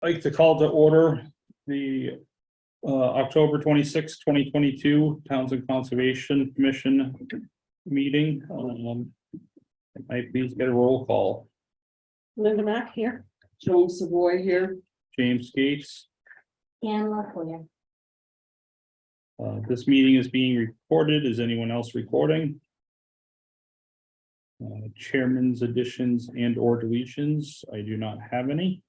Like to call to order the October 26, 2022 Townsend Conservation Commission meeting. I please get a roll call. Linda Mack here. Joan Savoy here. James Gates. Ann Locklear. This meeting is being recorded. Is anyone else recording? Chairman's additions and or deletions. I do not have any.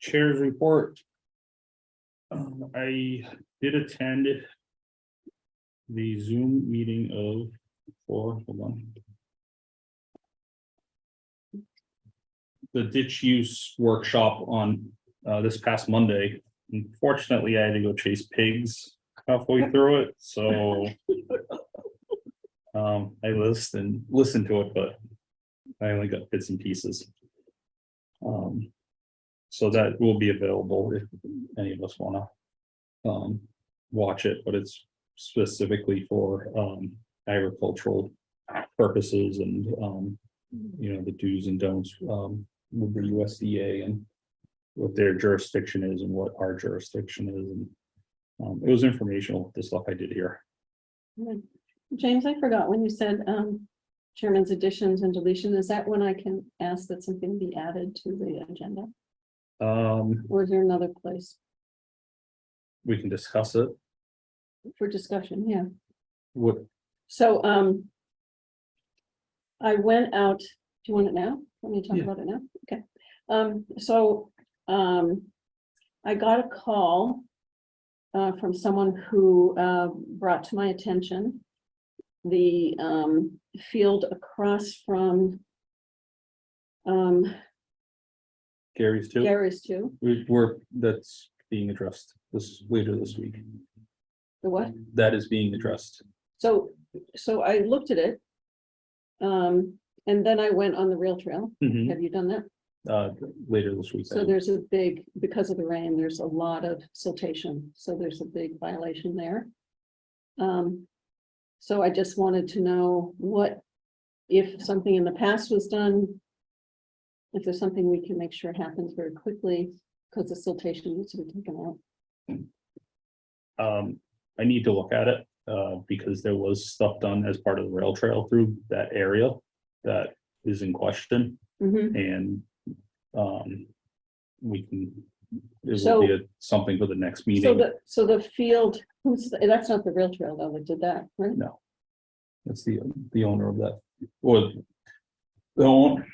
Chair's report. I did attend the Zoom meeting hold on. The ditch use workshop on this past Monday. Unfortunately, I had to go chase pigs halfway through it, so I listened to it, but I only got bits and pieces. So that will be available if any of us want to watch it, but it's specifically for agricultural purposes and the do's and don'ts with the USDA and what their jurisdiction is and what our jurisdiction is, and it was informational, the stuff I did here. James, I forgot when you said chairman's additions and deletion. Is that when I can ask that something be added to the agenda? Or is there another place We can discuss it. for discussion? Yeah. What, So I went out. Do you want it now? Let me talk Yeah. about it now. Okay. I got a call from someone who brought to my attention the field across from Gary's too? Gary's too. That's being addressed later this week. The what? That is being addressed. So I looked at it. And then I went on the rail trail. Mhm. Have you done that? Later this week. So there's a big, because of the rain, there's a lot of siltation. So there's a big violation there. So I just wanted to know if something in the past was done, if there's something we can make sure happens very quickly, because the siltation needs to be taken out. I need to look at it, because there was stuff done as part of the rail trail through that area that is in question, Mhm. and we can, it So- will be something for the next So meeting. the field, that's not the rail trail though, that did that, right? No, that's the owner of that, or the owner.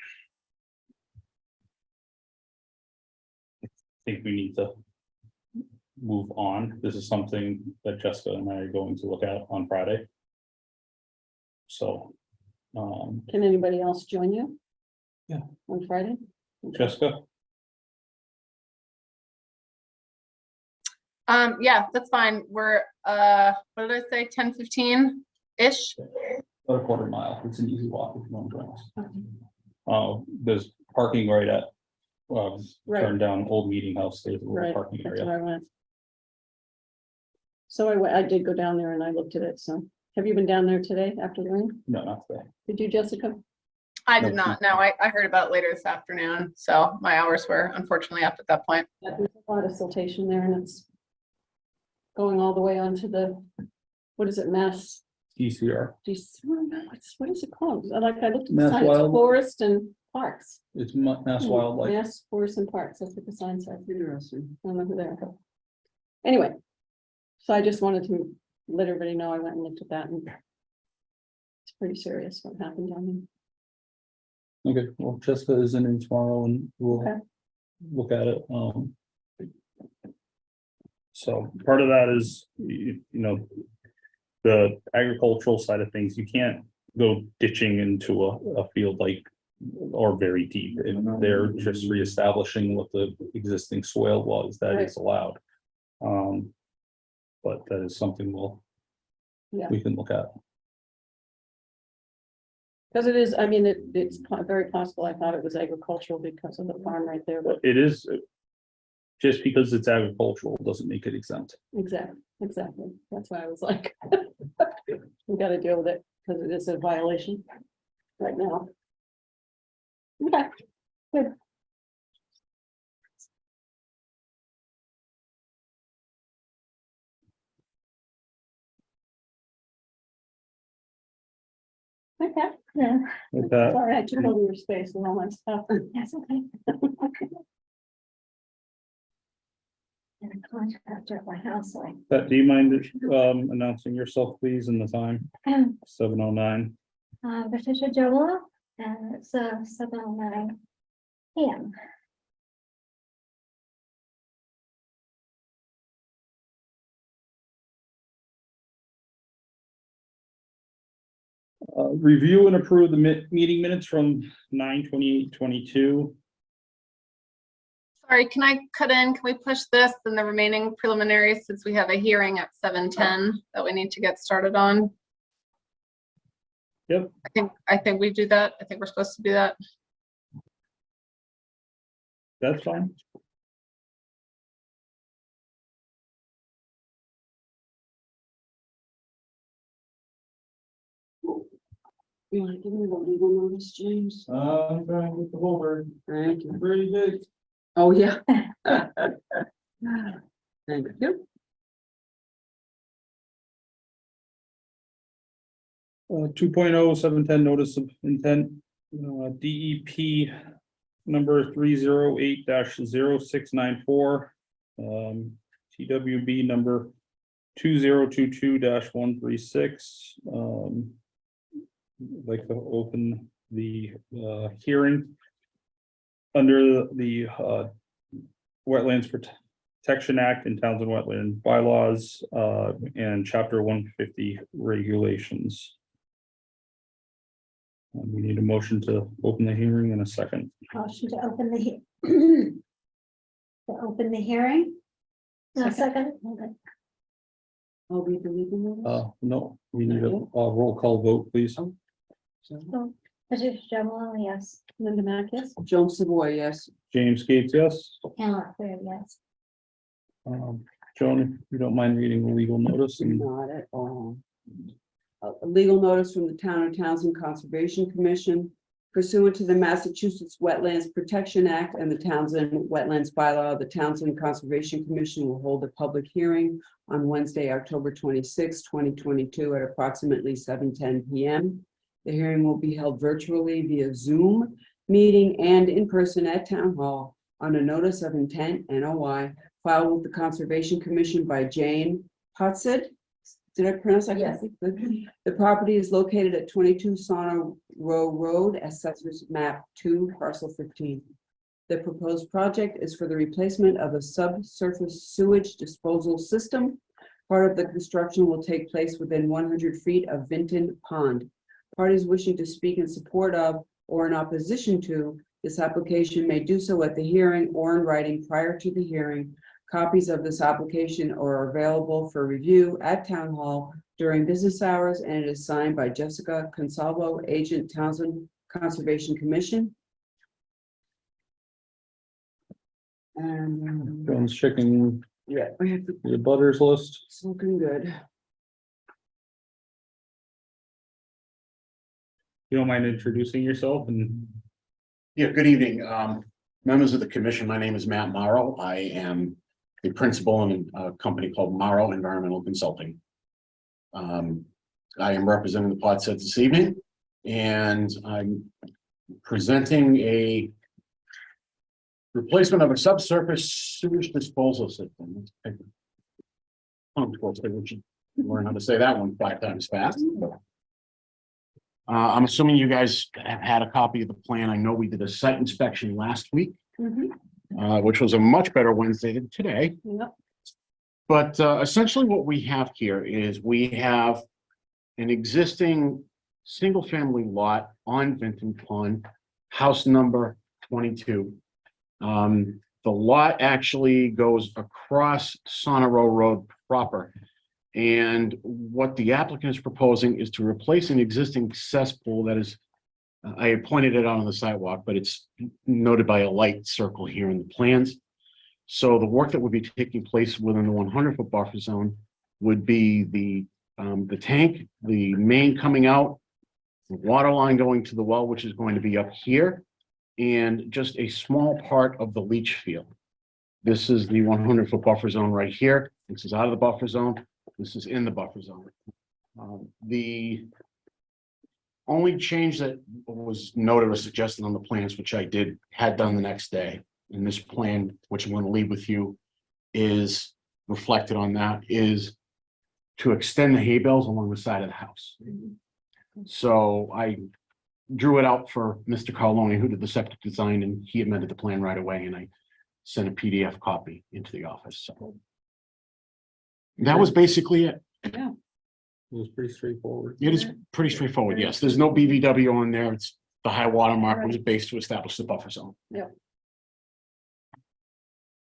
I think we need to move on. This is something that Jessica and I are going to look at on Friday. So, Can anybody else join you? Yeah. On Friday? Jessica, Yeah, that's fine. We're, what did I say, 10:15-ish? about a quarter mile. It's an easy walk if you want to join us. There's parking right at, Right. turn down Old Meeting House, there's a little Right, parking that's area. where I went. So I did go down there and I looked at it, so. Have you been down there today after the rain? No, not today. Did you, Jessica? I No, did not. No, I heard about it later this afternoon. So my hours were unfortunately up at that point. Yeah, there's a lot of siltation there and it's going all the way onto the, what is it, Mass? ECR, What is it called? I looked at the Mass sign, it's Wild- Forest and Parks. it's Mass Wildlife. Mass Forest and Parks, that's what the sign says. Interesting. I don't know who they are. Anyway, so I just wanted to let everybody know I went and looked at that and it's pretty serious what happened down Okay, well, Jessica is in tomorrow and we'll Okay. look at it. So part of that is, the agricultural side of things, you can't go ditching into a field like, or very deep. And they're just reestablishing what the existing soil was that is allowed. But that is something Yeah. we can look at. Because it is, I mean, it's very possible. I thought it was agricultural because of the farm right there, but It is, just because it's agricultural doesn't make it exempt. exactly. That's why I was like, we got to deal with it because it is a violation right now. Okay, good. Okay, yeah, With that, sorry, I took over your space and all my stuff. That's okay. And a contractor at my house, so Pat, do you mind announcing yourself, please, and the time? 7:09. Patricia Jola, and it's 7:09 PM. Review and approve the meeting minutes from 9/28/22. Sorry, can I cut in? Can we push this and the remaining preliminaries since we have a hearing at 7:10 that we need to get started on? Yep. I think we do that. I think we're supposed to do that. That's fine. You want to give me the legal notice, James? I'm trying with the holder. Thank you. Pretty big. Oh, yeah. Thank you. 2.0 710 notice of intent, DEP number 308-0694. TWB number 2022-136. Like to open the hearing under the Wetlands Protection Act and Townsend Wetland Bylaws and Chapter 150 regulations. We need a motion to open the hearing in a second. Motion to open the to open the hearing. Second. Okay. I'll read the legal notice. No, we need a roll call vote, please. So, So, Patricia Jola, yes. Linda Mack, yes? Joan Savoy, yes. James Gates, yes. Pamela Clear, yes. Joan, if you don't mind reading the legal notice and Not at all. A legal notice from the Town of Townsend Conservation Commission pursuant to the Massachusetts Wetlands Protection Act and the Townsend Wetlands Bylaw, the Townsend Conservation Commission will hold a public hearing on Wednesday, October 26, 2022 at approximately 7:10 PM. The hearing will be held virtually via Zoom meeting and in person at Town Hall on a notice of intent NOI filed with the Conservation Commission by Jane Hudson. Did I pronounce that? Yes. correctly? The property is located at 22 Sauna Row Road, Assessors Map 2, Parcel 15. The proposed project is for the replacement of a subsurface sewage disposal system. Part of the construction will take place within 100 feet of Vinton Pond. Parties wishing to speak in support of or in opposition to this application may do so at the hearing or in writing prior to the hearing. Copies of this application are available for review at Town Hall during business hours, and it is signed by Jessica Consalvo, Agent, Townsend Conservation Commission. And Joan's checking yeah, we have the butters list. it's looking good. You don't mind introducing yourself and Yeah, good evening. Members of the commission, my name is Matt Morrow. I am the principal in a company called Morrow Environmental Consulting. I am representing the plot set this evening, and I'm presenting a replacement of a subsurface sewage disposal system. Learn how to say that one 5 times fast. I'm assuming you guys have had a copy of the plan. I know we did a site inspection last week, which was a much better Wednesday than today. Yep. But essentially what we have here is we have an existing single-family lot on Vinton Pond, house number 22. The lot actually goes across Sauna Row Road proper. And what the applicant is proposing is to replace an existing cesspool that is, I had pointed it out on the sidewalk, but it's noted by a light circle here in the plans. So the work that would be taking place within the 100-foot buffer zone would be the tank, the main coming out, the water line going to the well, which is going to be up here, and just a small part of the leach field. This is the 100-foot buffer zone right here. This is out of the buffer zone. This is in the buffer zone. The only change that was noted or suggested on the plans, which I had done the next day, in this plan, which I'm going to leave with you, is reflected on that, is to extend the hay bales along the side of the house. So I drew it out for Mr. Carloni, who did the septic design, and he amended the plan right away, and I sent a PDF copy into the office. So that was basically it. Yeah, It was pretty straightforward. It is pretty straightforward. Yes, there's no BVW on there. It's the high water mark was based to establish the buffer zone.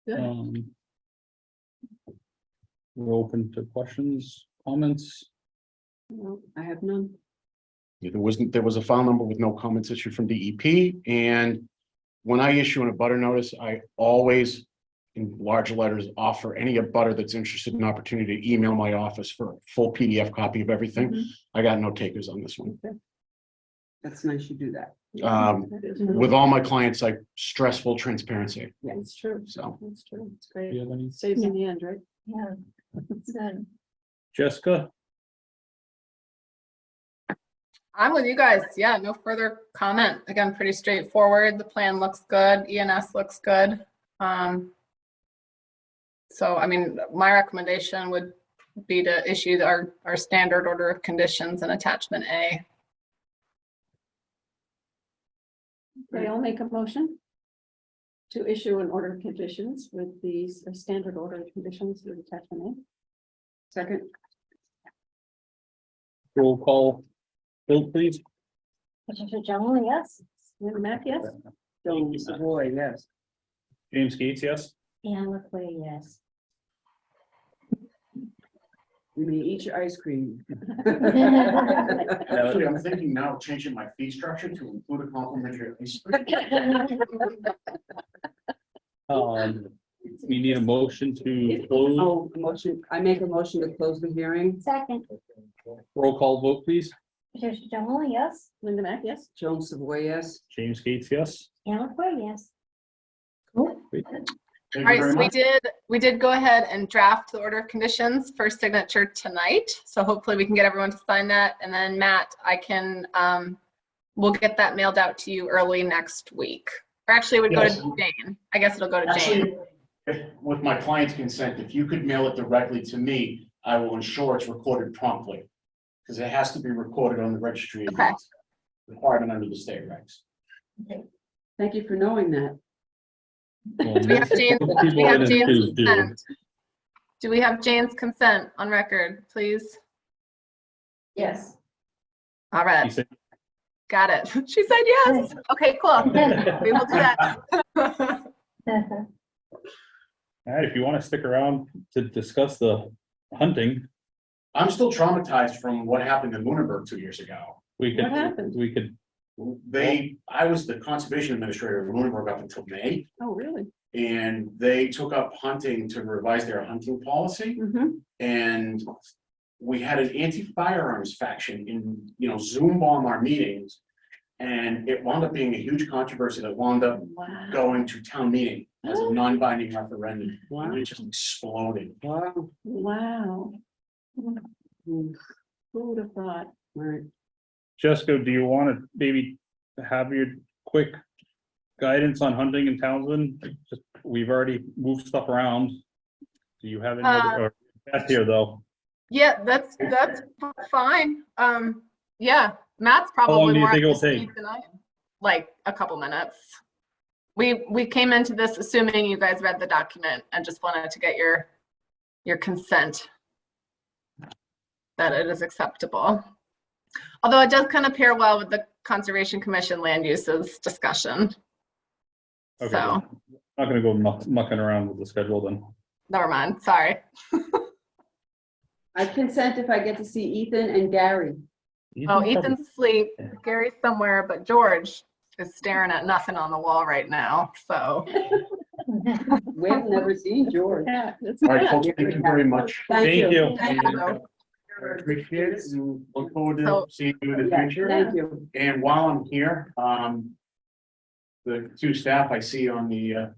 good. We're open to questions, comments. No, I have none. Yeah, there was a file number with no comments issued from DEP, and when I issue an abutter notice, I always, in large letters, offer any abutter that's interested in an opportunity to email my office for a full PDF copy of everything. Mhm. I got no takers on this one. That's nice you do that. That is really- With all my clients, I stress full transparency. Yeah, it's true. So It's true. It's Do great. you have any? Saves in the end, right? Yeah, it's good. Jessica? I'm with you guys. Yeah, no further comment. Again, pretty straightforward. The plan looks good. ENS looks good. So, I mean, my recommendation would be to issue our standard order of conditions and attachment A. Okay, I'll make a motion to issue an order of conditions with these standard order of conditions with attachment A. Second, Roll call. Bill, please. Patricia Jones, yes. Linda Mac, yes? Joan Savoy, yes. James Gates, yes. Anne LaCoy, yes. We may eat your ice cream. actually, I'm thinking now of changing my fee structure to include a complimentary. We need a motion to close. Oh, motion, I make a motion to close the hearing. Second, Roll call vote, please. Patricia Jones, yes. Linda Mac, yes? Joan Savoy, yes. James Gates, yes. Anne LaCoy, yes. All right, so we did go ahead and draft the order of conditions for signature tonight. So hopefully we can get everyone to sign that. And then Matt, we'll get that mailed out to you early next week. Or actually it would go Yes. to Jane. I guess it'll go to Jane. Actually, with my client's consent, if you could mail it directly to me, I will ensure it's recorded promptly. Because it has to be recorded on the registry. of Okay. deeds. Requirement under the state regs. Thank you for knowing that. Do we have Jane's consent? Do we have Jane's consent on record, please? Yes. All right, got it. She said yes. Okay, cool. We will do that. All right, if you want to stick around to discuss the hunting, I'm still traumatized from what happened in Lunenburg 2 years ago. we could. What happened? We could, I was the conservation administrator of Lunenburg up until May, Oh, really? and they took up hunting to revise their hunting policy. Mm-hmm. And we had an anti-firearms faction in, Zoom bomb our meetings. And it wound up being a huge controversy that wound up Wow. going to town meeting as a non-binding referendum. Wow. And it just exploded. Wow. Wow. Mm, Who would have thought? Right. Jessica, do you want to maybe have your quick guidance on hunting in Townsend? We've already moved stuff around. Do you have any other, that's here though? Yeah, that's fine. Yeah, Matt's long probably do you more think up it'll to take? speed than I am. Like a couple minutes. We came into this assuming you guys read the document and just wanted to get your consent that it is acceptable. Although it does kind of pair well with the Conservation Commission land uses discussion. Okay, So, Not gonna go mucking around with the schedule then. never mind, sorry. I consent if I get to see Ethan and Gary. Oh, Ethan's asleep, Gary's somewhere, but George is staring at nothing on the wall right now, so. We've never seen George. Yeah, that's- All right, folks, thank you very much. Thank you. Thank you. I appreciate it and look forward to So- seeing you in the Yeah, future. thank you. And while I'm here, the two staff I see on the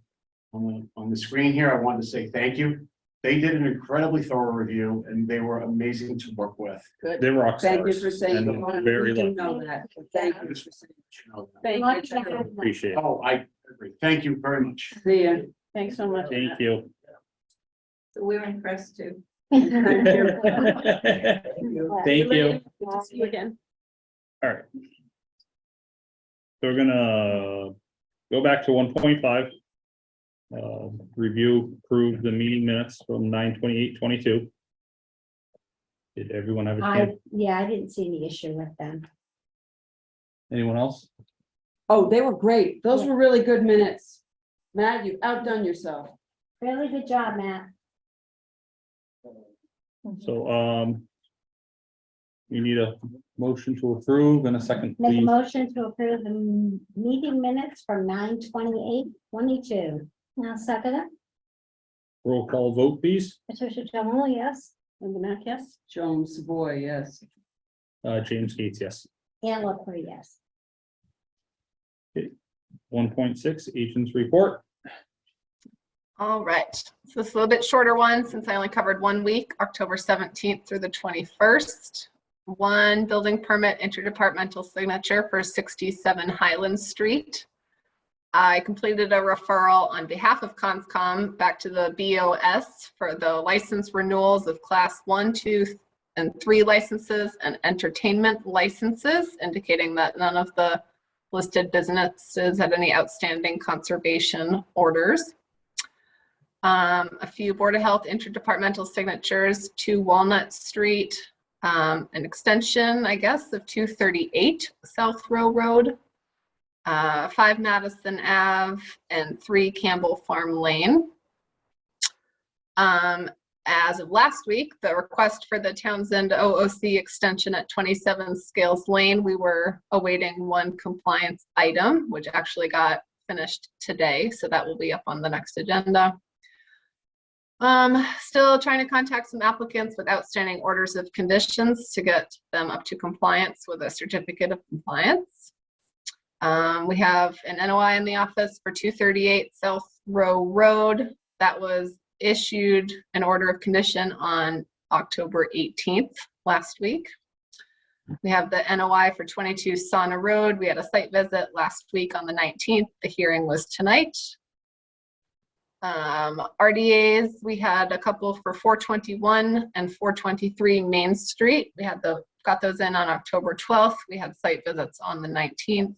screen here, I wanted to say thank you. They did an incredibly thorough review and they were amazing to work with. They rock Thank you stars. for saying and that. very We do lucky. know that. Thank you for saying. Thank Lucky to you. have them. Appreciate it. Oh, I agree. Thank you very much. See ya. Thanks so much. Thank you. We're impressed too. Thank you. Good to see you again. All right. So we're gonna go back to 1.5. Review, approve the meeting minutes from 9/28/22. Did everyone have a chance? Yeah, I didn't see any issue with them. Anyone else? Oh, they were great. Those Yeah. were really good minutes. Matt, you've outdone yourself. Really good job, Matt. So, we need a motion to approve and a second, Make a please. motion to approve the meeting minutes from 9/28/22. Now second it, Roll call vote, please. Patricia Jones, yes, Linda Mack, yes? Joan Savoy, yes. James Gates, yes. and LaPree, yes. 1.6, agents report. All right, so this is a little bit shorter one since I only covered 1 week, October 17th through the 21st. One building permit interdepartmental signature for 67 Highland Street. I completed a referral on behalf of Conscom back to the BOS for the license renewals of class 1, 2, and 3 licenses and entertainment licenses, indicating that none of the listed businesses had any outstanding conservation orders. A few Board of Health interdepartmental signatures, 2 Walnut Street, an extension, I guess, of 238 South Row Road, 5 Madison Ave, and 3 Campbell Farm Lane. As of last week, the request for the Townsend OOC extension at 27 Scales Lane, we were awaiting one compliance item, which actually got finished today, so that will be up on the next agenda. Still trying to contact some applicants with outstanding orders of conditions to get them up to compliance with a certificate of compliance. We have an NOI in the office for 238 South Row Road. That was issued an order of condition on October 18th last week. We have the NOI for 22 Sauna Road. We had a site visit last week on the 19th. The hearing was tonight. RDAs, we had a couple for 421 and 423 Main Street. We had got those in on October 12th. We had site visits on the 19th.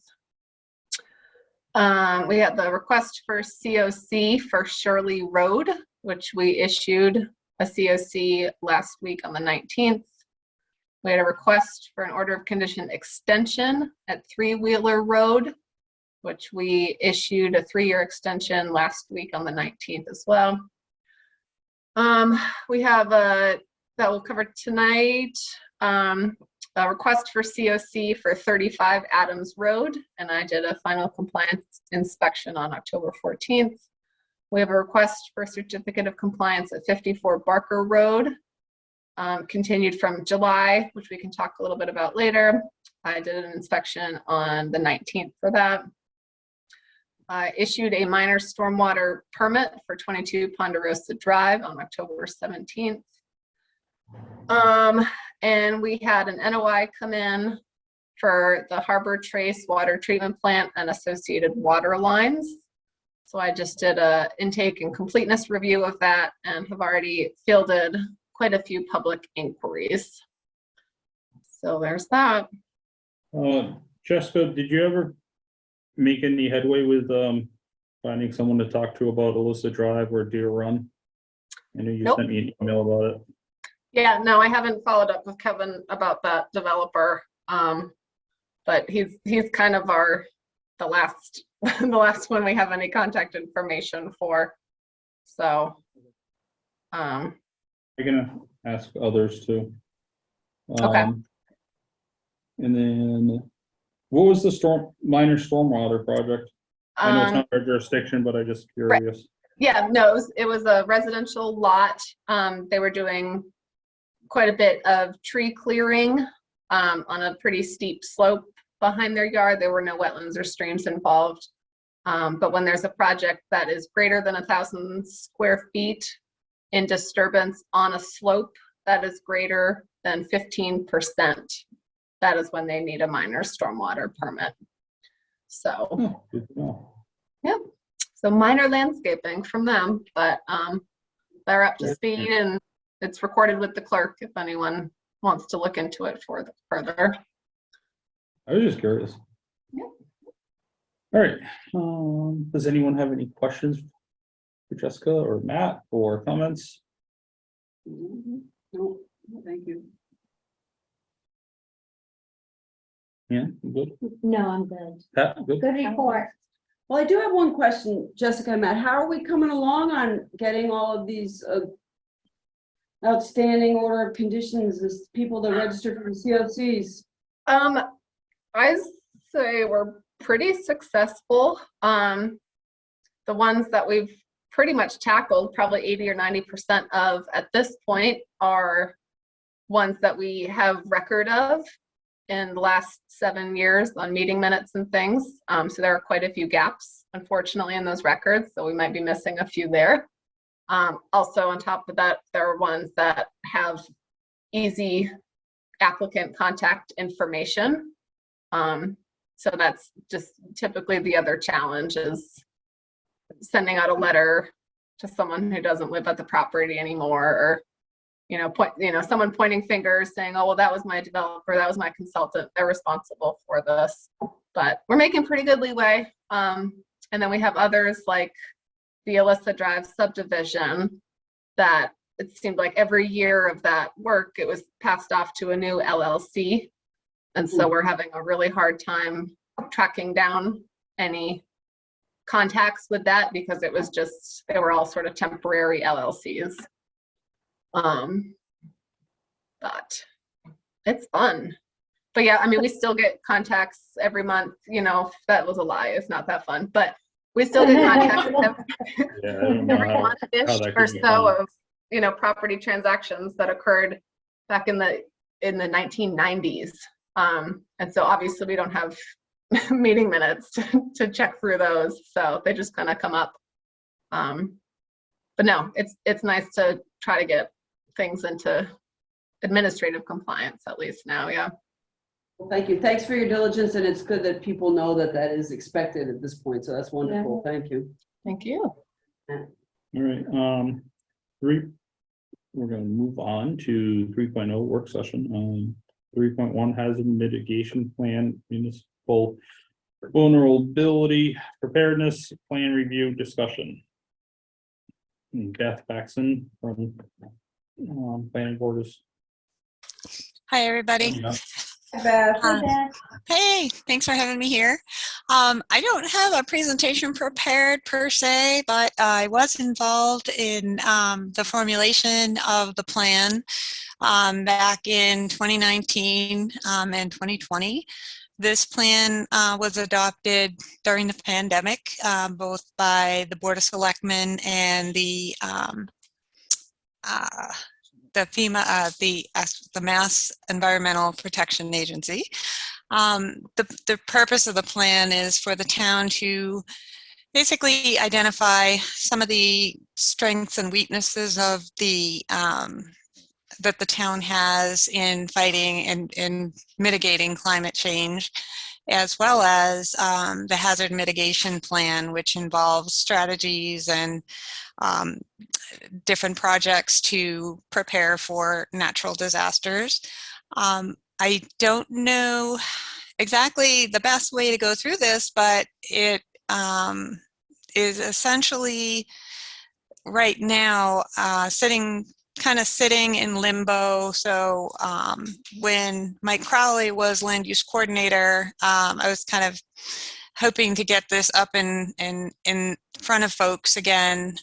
We had the request for COC for Shirley Road, which we issued a COC last week on the 19th. We had a request for an order of condition extension at 3 Wheeler Road, which we issued a 3-year extension last week on the 19th as well. We have that we'll cover tonight, a request for COC for 35 Adams Road, and I did a final compliance inspection on October 14th. We have a request for a certificate of compliance at 54 Barker Road, continued from July, which we can talk a little bit about later. I did an inspection on the 19th for that. I issued a minor stormwater permit for 22 Ponderosa Drive on October 17th. And we had an NOI come in for the Harbor Trace Water Treatment Plant and associated water lines. So I just did a intake and completeness review of that and have already fielded quite a few public inquiries. So there's that. Jessica, did you ever make any headway with finding someone to talk to about Alyssa Drive or Deer Run? I know you Nope. sent me an email about it. Yeah, no, I haven't followed up with Kevin about that developer. But he's kind of the last the last one we have any contact information for. So I'm gonna ask others too. Okay. And then, what was the minor stormwater project? I know it's not our jurisdiction, but I'm just curious. Yeah, no, it was a residential lot. They were doing quite a bit of tree clearing on a pretty steep slope behind their yard. There were no wetlands or streams involved. But when there's a project that is greater than 1,000 square feet in disturbance on a slope that is greater than 15%, that is when they need a minor stormwater permit. So, Oh, good to know. yeah, so minor landscaping from them, but they're up to speed and it's recorded with the clerk if anyone wants to look into it further. I was just curious. Yeah. All right, does anyone have any questions for Jessica or Matt or comments? No, thank you. Yeah, you good? No, I'm good. Pat, good? Good report. Well, I do have one question, Jessica and Matt. How are we coming along on getting all of these outstanding order of conditions, as people that registered for the COCs? I say we're pretty successful. The ones that we've pretty much tackled, probably 80 or 90% of at this point, are ones that we have record of in the last 7 years on meeting minutes and things. So there are quite a few gaps, unfortunately, in those records. So we might be missing a few there. Also, on top of that, there are ones that have easy applicant contact information. So that's just typically the other challenge, is sending out a letter to someone who doesn't live at the property anymore, or someone pointing fingers saying, oh, well, that was my developer, that was my consultant, they're responsible for this. But we're making pretty good leeway. And then we have others like the Alyssa Drive subdivision that it seemed like every year of that work, it was passed off to a new LLC. And so we're having a really hard time tracking down any contacts with that, because it was just, they were all sort of temporary LLCs. But it's fun. But yeah, I mean, we still get contacts every month. That was a lie. It's not that fun, but we still get contacts Yeah, I don't know every how month-ish that or could be so fun. of, property transactions that occurred back in the 1990s. And so obviously we don't have meeting minutes to check through those. So they just kind of come up. But no, it's nice to try to get things into administrative compliance at least now. Yeah. Well, thank you. Thanks for your diligence, and it's good that people know that that is expected at this point. So that's wonderful. Thank you. Thank you. All right, we're gonna move on to 3.0 work session. 3.1 hazard mitigation plan, municipal vulnerability preparedness plan review discussion. And Beth Paxton from planning board is. Hi, everybody. coming up. Beth. Uh, Hey, thanks for having me here. I don't have a presentation prepared per se, but I was involved in the formulation of the plan back in 2019 and 2020. This plan was adopted during the pandemic, both by the Board of Selectmen and the FEMA, the Mass Environmental Protection Agency. The purpose of the plan is for the town to basically identify some of the strengths and weaknesses of the that the town has in fighting and mitigating climate change, as well as the hazard mitigation plan, which involves strategies and different projects to prepare for natural disasters. I don't know exactly the best way to go through this, but it is essentially right now sitting in limbo. So when Mike Crowley was land use coordinator, I was kind of hoping to get this up in front of folks again.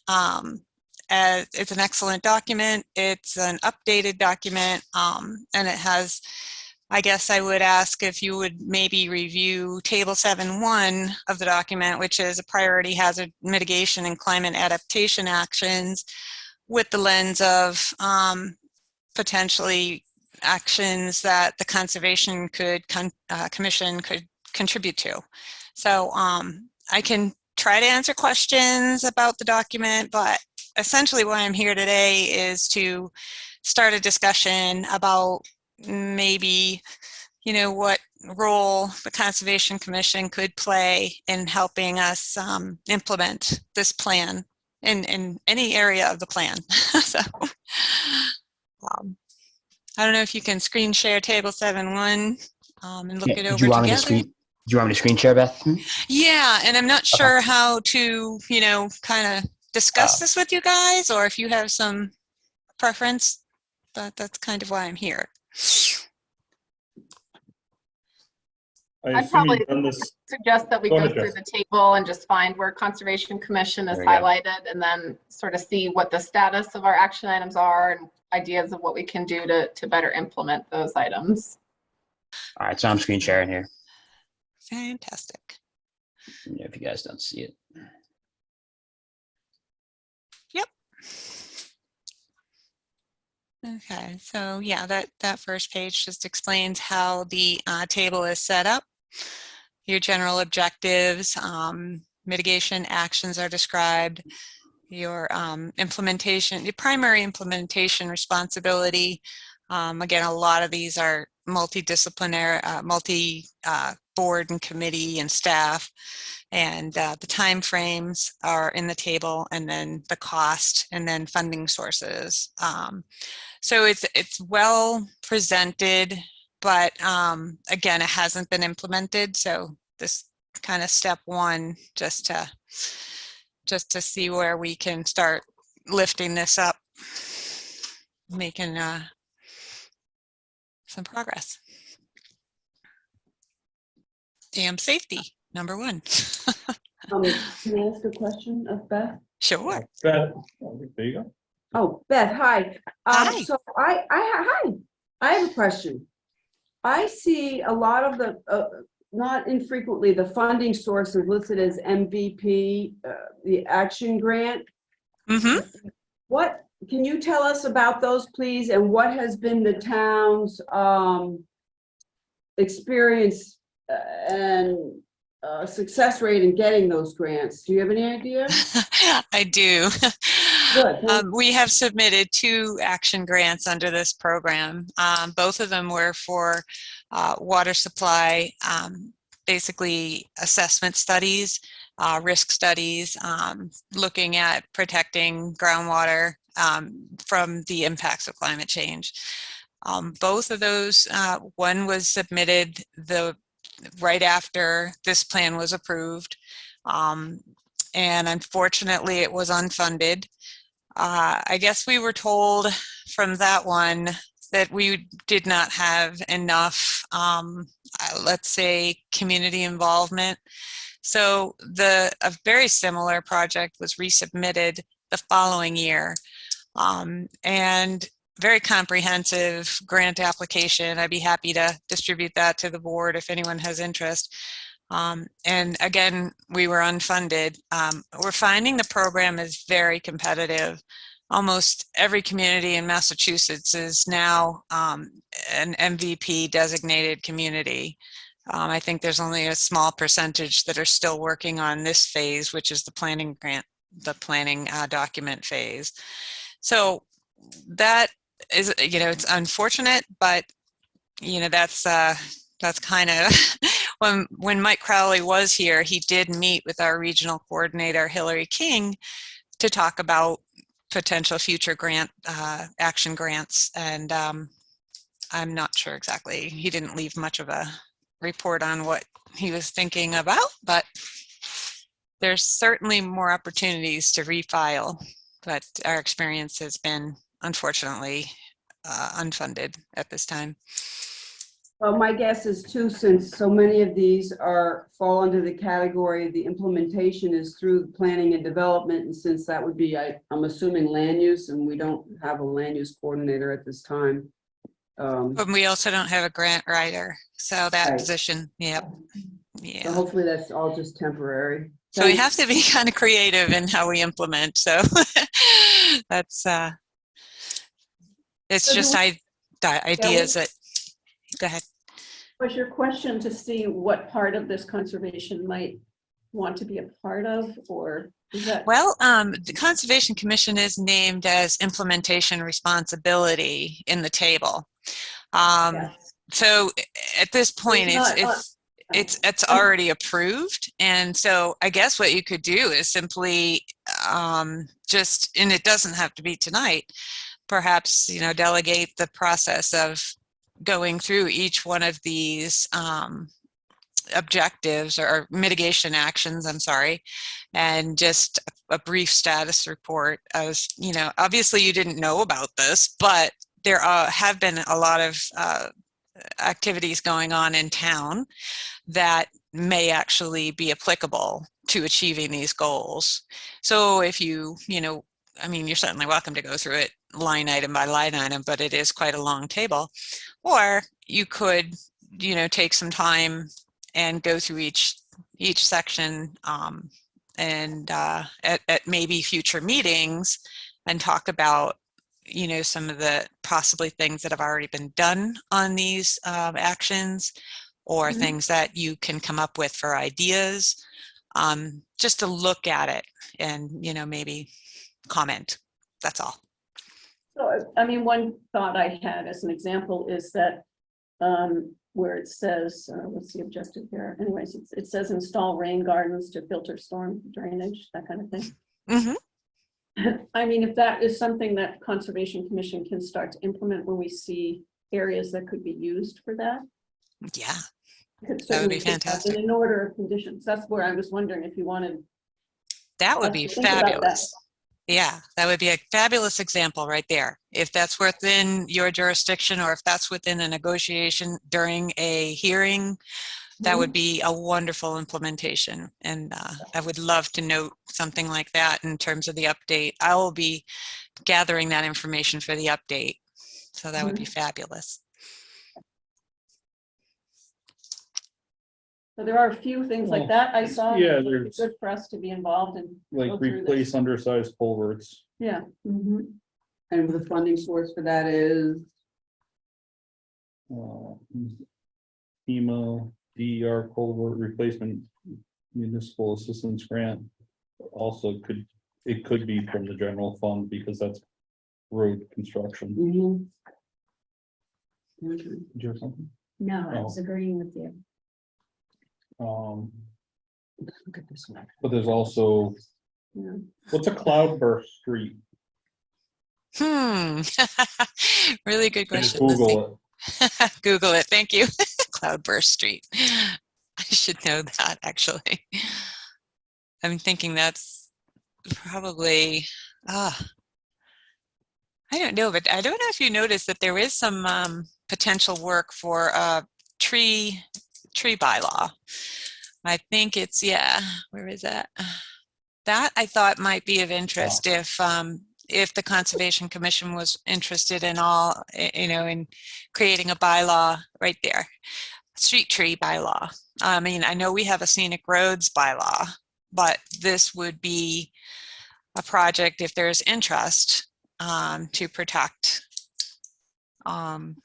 As it's an excellent document. It's an updated document, and it has, I guess I would ask if you would maybe review table 7.1 of the document, which is a priority hazard mitigation and climate adaptation actions, with the lens of potentially actions that the Conservation Commission could contribute to. So I can try to answer questions about the document, but essentially why I'm here today is to start a discussion about maybe, what role the Conservation Commission could play in helping us implement this plan in any area of the plan. So I don't know if you can screen share table 7.1 and look it Did over you want me to together. screen? Do you want me to screen share, Beth? Yeah, and I'm not sure how to, kind of discuss this with you guys, or if you have some preference, but that's kind of why I'm here. I I'd assume probably you've done this. suggest that we Go go ahead, through Jess. the table and just find where Conservation Commission is There we go. highlighted, and then sort of see what the status of our action items are and ideas of what we can do to better implement those items. All right, so I'm screen sharing here. Fantastic. If you guys don't see it. Yep. Okay, so yeah, that first page just explains how the table is set up. Your general objectives, mitigation actions are described. Your implementation, your primary implementation responsibility. Again, a lot of these are multidisciplinary, multi-board and committee and staff, and the time frames are in the table, and then the cost, and then funding sources. So it's well presented, but again, it hasn't been implemented. So this kind of step one, just to see where we can start lifting this up, making some progress. Dam safety, number one. Can I ask a question of Beth? Sure. Beth, there you go. Oh, Beth, hi. Hi. So hi, I have a question. I see a lot of the, not infrequently, the funding sources listed as MVP, the action grant. Mm-hmm. What, can you tell us about those, please? And what has been the town's experience and success rate in getting those grants? Do you have any idea? I do. Good. We have submitted 2 action grants under this program. Both of them were for water supply, basically assessment studies, risk studies, looking at protecting groundwater from the impacts of climate change. Both of those, one was submitted right after this plan was approved, and unfortunately it was unfunded. I guess we were told from that one that we did not have enough, let's say, community involvement. So a very similar project was resubmitted the following year, and very comprehensive grant application. I'd be happy to distribute that to the board if anyone has interest. And again, we were unfunded. We're finding the program is very competitive. Almost every community in Massachusetts is now an MVP designated community. I think there's only a small percentage that are still working on this phase, which is the planning grant, the planning document phase. So that is, it's unfortunate, but that's kind of when Mike Crowley was here, he did meet with our regional coordinator, Hillary King, to talk about potential future grant action grants. And I'm not sure exactly. He didn't leave much of a report on what he was thinking about, but there's certainly more opportunities to refile. But our experience has been, unfortunately, unfunded at this time. Well, my guess is too, since so many of these fall under the category, the implementation is through planning and development, and since that would be, I'm assuming, land use, and we don't have a land use coordinator at this time. But we also don't have a grant writer, so that Right. position, yep, So yeah. hopefully that's all just temporary. So we have to be kind of creative in how we implement. So that's it's So do just ideas that. Go ahead. Was your question to see what part of this conservation might want to be a part of, or is that? Well, the Conservation Commission is named as implementation responsibility in the table. Yes. So at this point, not- it's already approved. And so I guess what you could do is simply just, and it doesn't have to be tonight, perhaps, delegate the process of going through each one of these objectives or mitigation actions, I'm sorry, and just a brief status report as, obviously you didn't know about this, but there have been a lot of activities going on in town that may actually be applicable to achieving these goals. So if you're certainly welcome to go through it line item by line item, but it is quite a long table. Or you could, take some time and go through each section and at maybe future meetings and talk about, some of the possibly things that have already been done on these actions, or things that you can come up with for ideas, just to look at it and, maybe comment. That's all. So, one thought I had as an example is that where it says, what's the objective here? Anyways, it says install rain gardens to filter storm drainage, that kind of thing. Mm-hmm. If that is something that Conservation Commission can start to implement when we see areas that could be used for that. Yeah, Could that would be certainly put that fantastic. in an order of conditions. That's where I was wondering if you wanted. That would us be to think about that. fabulous. Yeah, that would be a fabulous example right there. If that's within your jurisdiction, or if that's within a negotiation during a hearing, that would be a wonderful implementation. And I would love to note something like that in terms of the update. I will be gathering that information for the update. So that would be fabulous. So there are a few things like that I saw. Yeah, that would be there's- good for us to be involved in. Like go through this. replace undersized culverts. Yeah. And the funding source for that is, FEMA, DER culvert replacement municipal assistance grant. Also it could be from the general fund because that's road construction. Did you have something? No, I was agreeing with you. look at this one. But there's also, Yeah. what's a cloudburst street? Really good I just question. Let's see. Google it. Google it. Thank you. Cloudburst Street. I should know that, actually. I'm thinking that's probably, I don't know, but I don't know if you noticed that there is some potential work for a tree bylaw. I think it's, where is that? That I thought might be of interest if the Conservation Commission was interested in in creating a bylaw right there, street tree bylaw. I know we have a scenic roads bylaw, but this would be a project if there's interest to protect and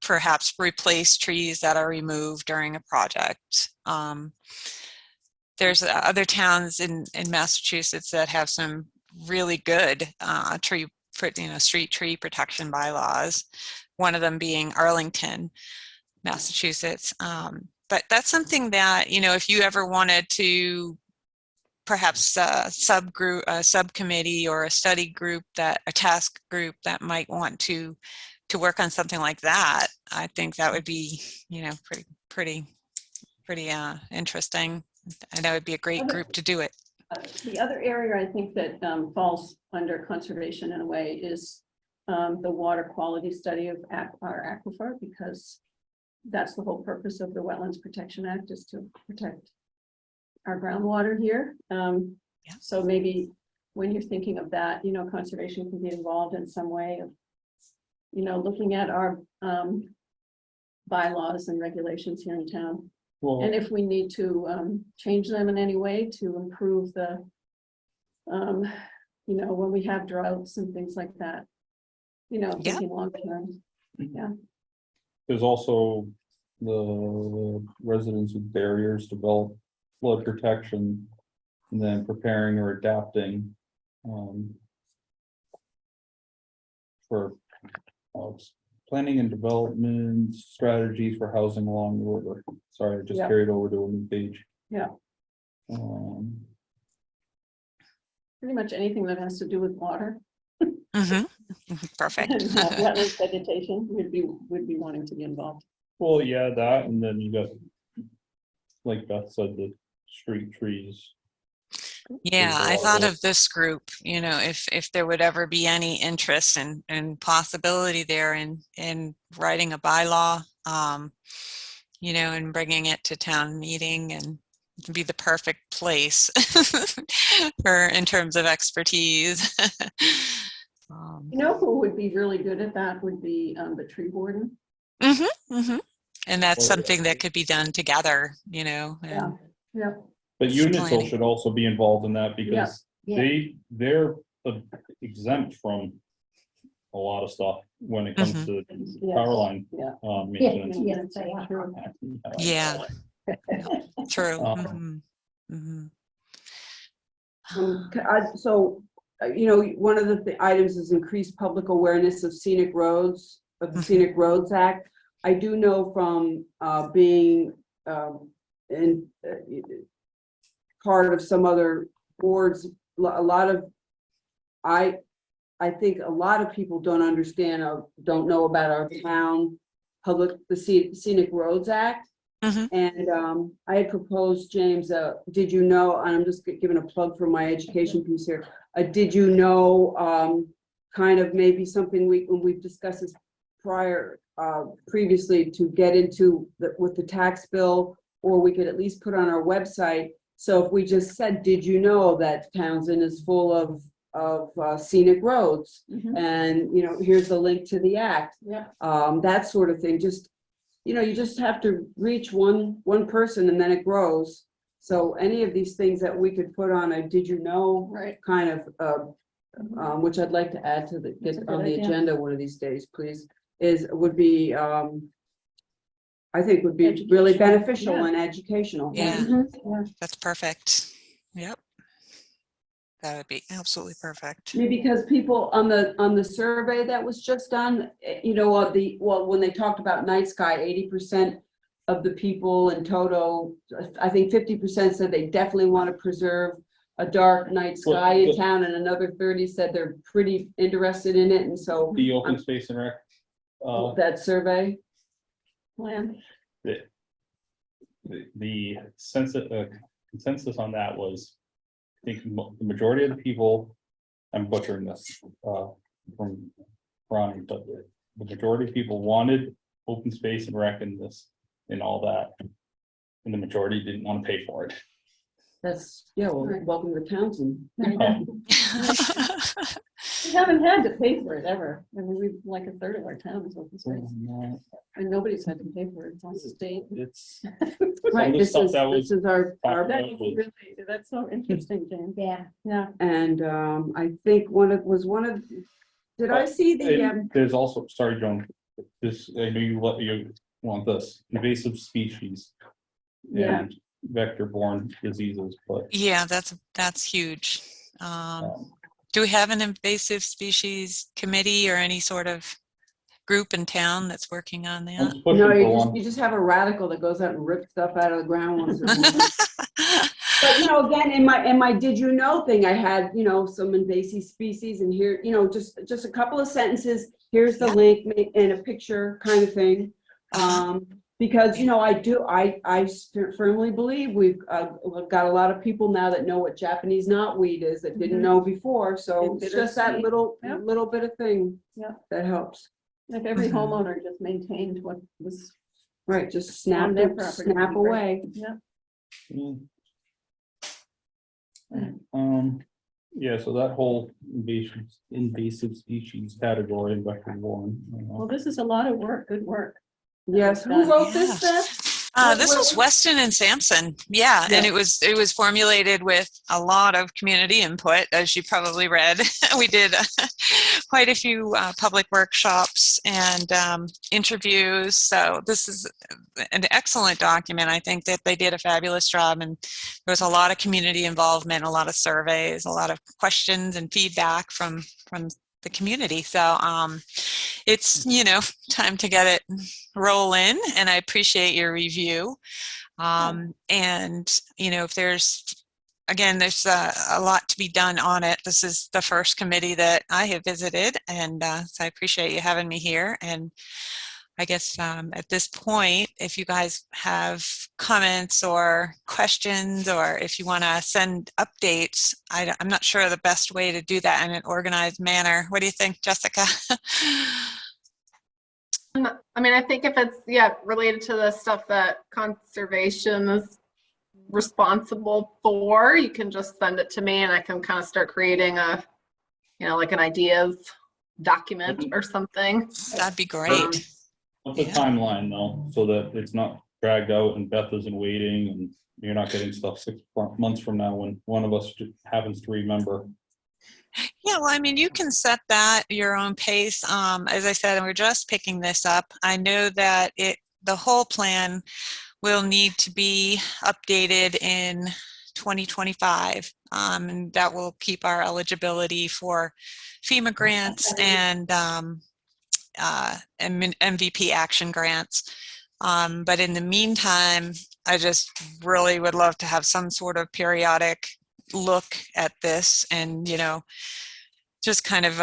perhaps replace trees that are removed during a project. There's other towns in Massachusetts that have some really good street tree protection bylaws. One of them being Arlington, Massachusetts. But that's something that, if you ever wanted to perhaps a subcommittee or a study group, a task group that might want to work on something like that, I think that would be, pretty interesting. And that would be a great group to do it. The other area I think that falls under conservation in a way is the water quality study of our aquifer, because that's the whole purpose of the Wetlands Protection Act, is to protect our groundwater here. So maybe when you're thinking of that, conservation can be involved in some way of, looking at our bylaws and regulations here in town. Well, And if we need to change them in any way to improve the, when we have droughts and things like that, thinking long term. Yeah. there's also the residents with barriers develop flood protection, and then preparing or adapting for planning and development strategies for housing along the river. Sorry, I just Yeah. carried over to a new page. Yeah. Pretty much anything that has to do with water. Mhm. Perfect. And wetlands vegetation would be wanting to be involved. Well, yeah, that, and then you got, like Beth said, the street trees. Yeah, There's a I lot of thought those. of this group, if there would ever be any interest and possibility there in writing a bylaw, and bringing it to town meeting, and it'd be the perfect place in terms of expertise. You know who would be really good at that would be the tree warden. Mhm, mhm. And that's Oh, yeah. something that could be done together, Yeah, and yeah. But Unitil planning. should also be involved in that because Yeah. they're exempt from a lot of stuff when it comes to power line. Yeah. Maintenance. Yes, they are. Sure. Yeah. True. Um, Mhm, mhm. So, one of the items is increased public awareness of scenic roads, of the Scenic Roads Act. I do know from being in part of some other boards, a lot of, I think a lot of people don't understand or don't know about our town the Scenic Roads Act. Mhm. And I had proposed, James, did you know, and I'm just giving a plug for my education piece here. Did you know, kind of maybe something when we've discussed this previously, to get into with the tax bill, or we could at least put on our website. So if we just said, did you know that Townsend is full of scenic roads? Mhm. And, here's the link to the act. Yeah. That sort of thing. Just, you just have to reach one person and then it grows. So any of these things that we could put on a did you know Right. kind of, which I'd like to add to That's a get good on the idea. agenda one of these days, please, would be, I think would be really Educational, beneficial yeah. and educational. Yeah. Mhm. That's perfect. Yep. That would be absolutely perfect. Because people on the survey that was just done, when they talked about night sky, 80% of the people in total, I think 50% said they definitely want to preserve a dark night sky in town, and another 30 said they're pretty interested in it, and so The open space and rec. that survey. Plan. The consensus on that was, I think the majority of the people, I'm butchering this from Ronnie, but the majority of people wanted open space and rec in this and all that. And the majority didn't want to pay for it. Well, welcome to Townsend. We haven't had to pay for it ever. I mean, we've like a third of our town is open space, and nobody's had to pay for it. It's on the state. It's Right, the this stuff is that was our That's really, that's so interesting, James. Yeah. Yeah. and I think did I see the And there's also, sorry, Joan, this, I know you want this, invasive species. Yeah. And vector-borne diseases, but Yeah, that's huge. Do we have an invasive species committee or any sort of group in town that's working on that? let's push No, it for one. you just have a radical that goes out and rips stuff out of the ground once in a while. But again, in my did you know thing, I had, some invasive species, and here, just a couple of sentences, here's the link and a picture kind of thing. Because, I firmly believe we've got a lot of people now that know what Japanese knotweed is that didn't know before. So And it's just that bittersweet. little bit of thing Yeah. that helps. If every Mhm. homeowner just maintained what was, Right, just On snap their property would be great. away. yeah. Yeah, so that whole invasive species category in vector-borne. Well, this is a lot of work, good work. Yes, who wrote this, Yeah. Beth? This was Weston and Sampson. Yeah, and it was formulated with a lot of community input, as you probably read. We did quite a few public workshops and interviews. So this is an excellent document. I think that they did a fabulous job, and there was a lot of community involvement, a lot of surveys, a lot of questions and feedback from the community. So it's, time to get it roll in, and I appreciate your review. And, if there's a lot to be done on it. This is the first committee that I have visited, and so I appreciate you having me here. And I guess at this point, if you guys have comments or questions, or if you want to send updates, I'm not sure the best way to do that in an organized manner. What do you think, Jessica? I mean, I think if it's, related to the stuff that conservation is responsible for, you can just send it to me and I can kind of start creating a, like an ideas document or something. That'd be great. What's the timeline though, so that it's not dragged out and Beth isn't waiting and you're not getting stuff 6 months from now when one of us happens to remember? Yeah, well, I mean, you can set that your own pace. As I said, we're just picking this up. I know that the whole plan will need to be updated in 2025, and that will keep our eligibility for FEMA grants and MVP action grants. But in the meantime, I just really would love to have some sort of periodic look at this, and just kind of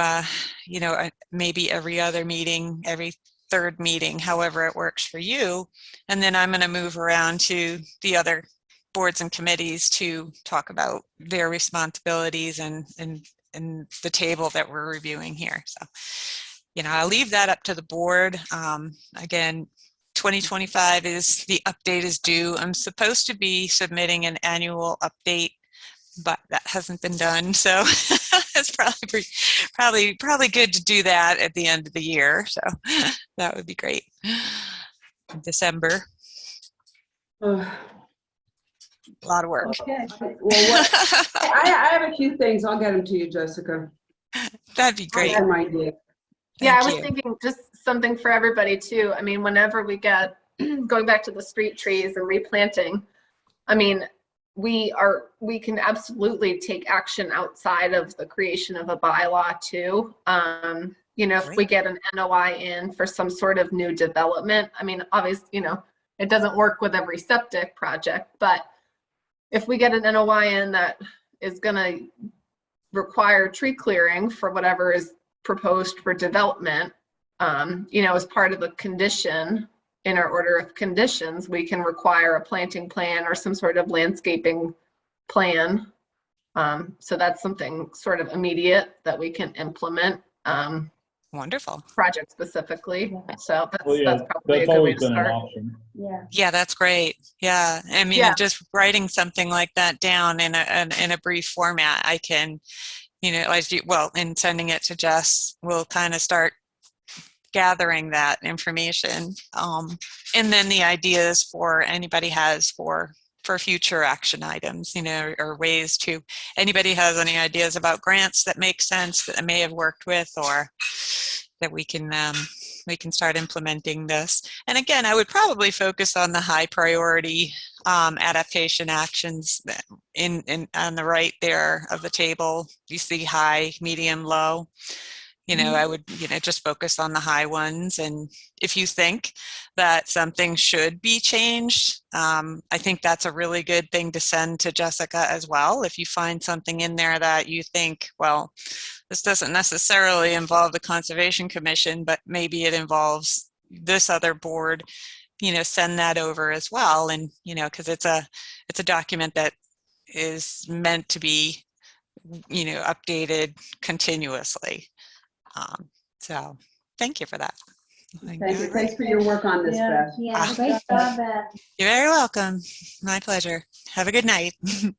maybe every other meeting, every third meeting, however it works for you. And then I'm going to move around to the other boards and committees to talk about their responsibilities and the table that we're reviewing here. So I'll leave that up to the board. Again, 2025 is the update is due. I'm supposed to be submitting an annual update, but that hasn't been done. So it's probably good to do that at the end of the year. So that would be great. In December. A lot of work. Okay. Well, I have a few things. I'll get them to you, Jessica. That'd be great. Some ideas. Yeah, I Thank was you. thinking just something for everybody too. I mean, whenever we get going back to the street trees and replanting, I mean, we can absolutely take action outside of the creation of a bylaw too. If we get an NOI in for some sort of new development, I mean, obviously, it doesn't work with every septic project, but if we get an NOI in that is going to require tree clearing for whatever is proposed for development, as part of the condition in our order of conditions, we can require a planting plan or some sort of landscaping plan. So that's something sort of immediate that we can implement. Wonderful. Project specifically. So that's Well, yeah, probably a that's good way always to been an start. option. Yeah. Yeah, that's great. Yeah, I mean, just writing something like that down in a brief format, I can, and sending it to Jess, we'll kind of start gathering that information, and then the ideas for anybody has for future action items, or ways to, anybody has any ideas about grants that make sense that I may have worked with, or that we can start implementing this. And again, I would probably focus on the high priority adaptation actions on the right there of the table. You see high, medium, low. I would, just focus on the high ones. And if you think that something should be changed, I think that's a really good thing to send to Jessica as well. If you find something in there that you think, well, this doesn't necessarily involve the Conservation Commission, but maybe it involves this other board, send that over as well. And, because it's a document that is meant to be, updated continuously. So thank you for that. Thank you. Thanks for your work on this, Beth. Yeah, great job, Beth. You're very welcome. My pleasure. Have a good night. You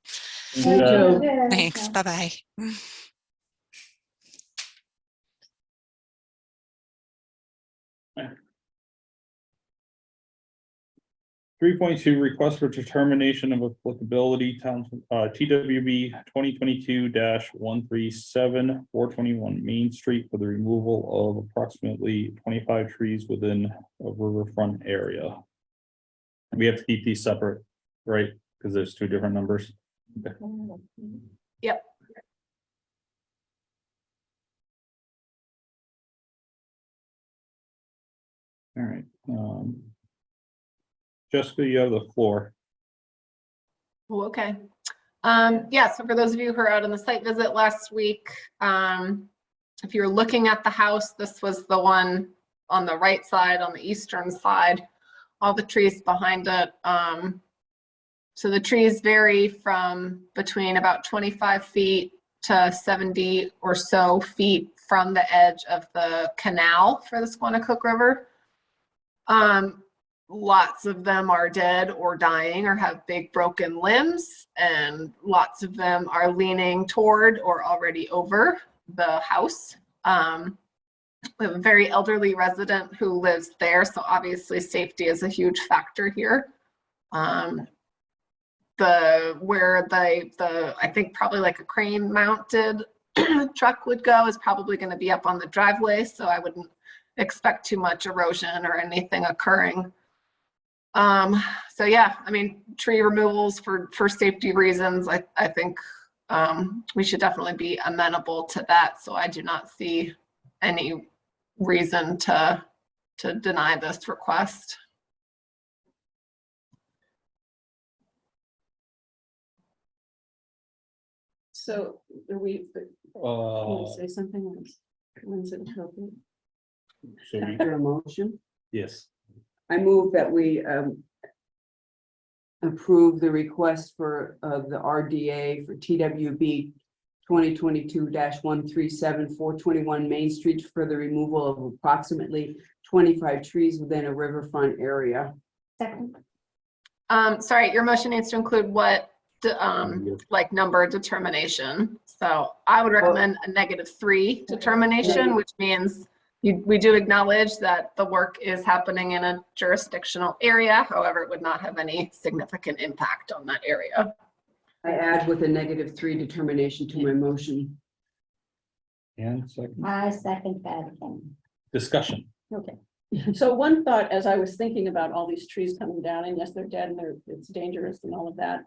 too. Good. Thanks. Bye-bye. 3.2, request for determination of applicability, town, TWB 2022-137, 421 Main Street for the removal of approximately 25 trees within a riverfront area. We have to keep these separate, right? Because there's two different numbers. Yep. All right. Jessica, you have the floor. Oh, okay. Yeah, so for those of you who are out on the site visit last week, if you're looking at the house, this was the one on the right side, on the eastern side, all the trees behind it. So the trees vary from between about 25 feet to 70 or so feet from the edge of the canal for the Squanicook River. Lots of them are dead or dying or have big broken limbs, and lots of them are leaning toward or already over the house. We have a very elderly resident who lives there, so obviously safety is a huge factor here. Where I think probably like a crane mounted truck would go is probably going to be up on the driveway, so I wouldn't expect too much erosion or anything occurring. So yeah, I mean, tree removals for safety reasons, I think we should definitely be amenable to that. So I do not see any reason to deny this request. So are we, want to say something? When's it appropriate? So we, Is there a motion? yes, I move that we approve the request for the RDA for TWB 2022-137, 421 Main Street for the removal of approximately 25 trees within a riverfront area. Second, Sorry, your motion needs to include what, like number determination. So I would recommend a -3 determination, which means we do acknowledge that the work is happening in a jurisdictional area. However, it would not have any significant impact on that area. I add with a -3 determination to my motion. and second I second that again. discussion. Okay, so one thought as I was thinking about all these trees coming down, and yes, they're dead and it's dangerous and all of that.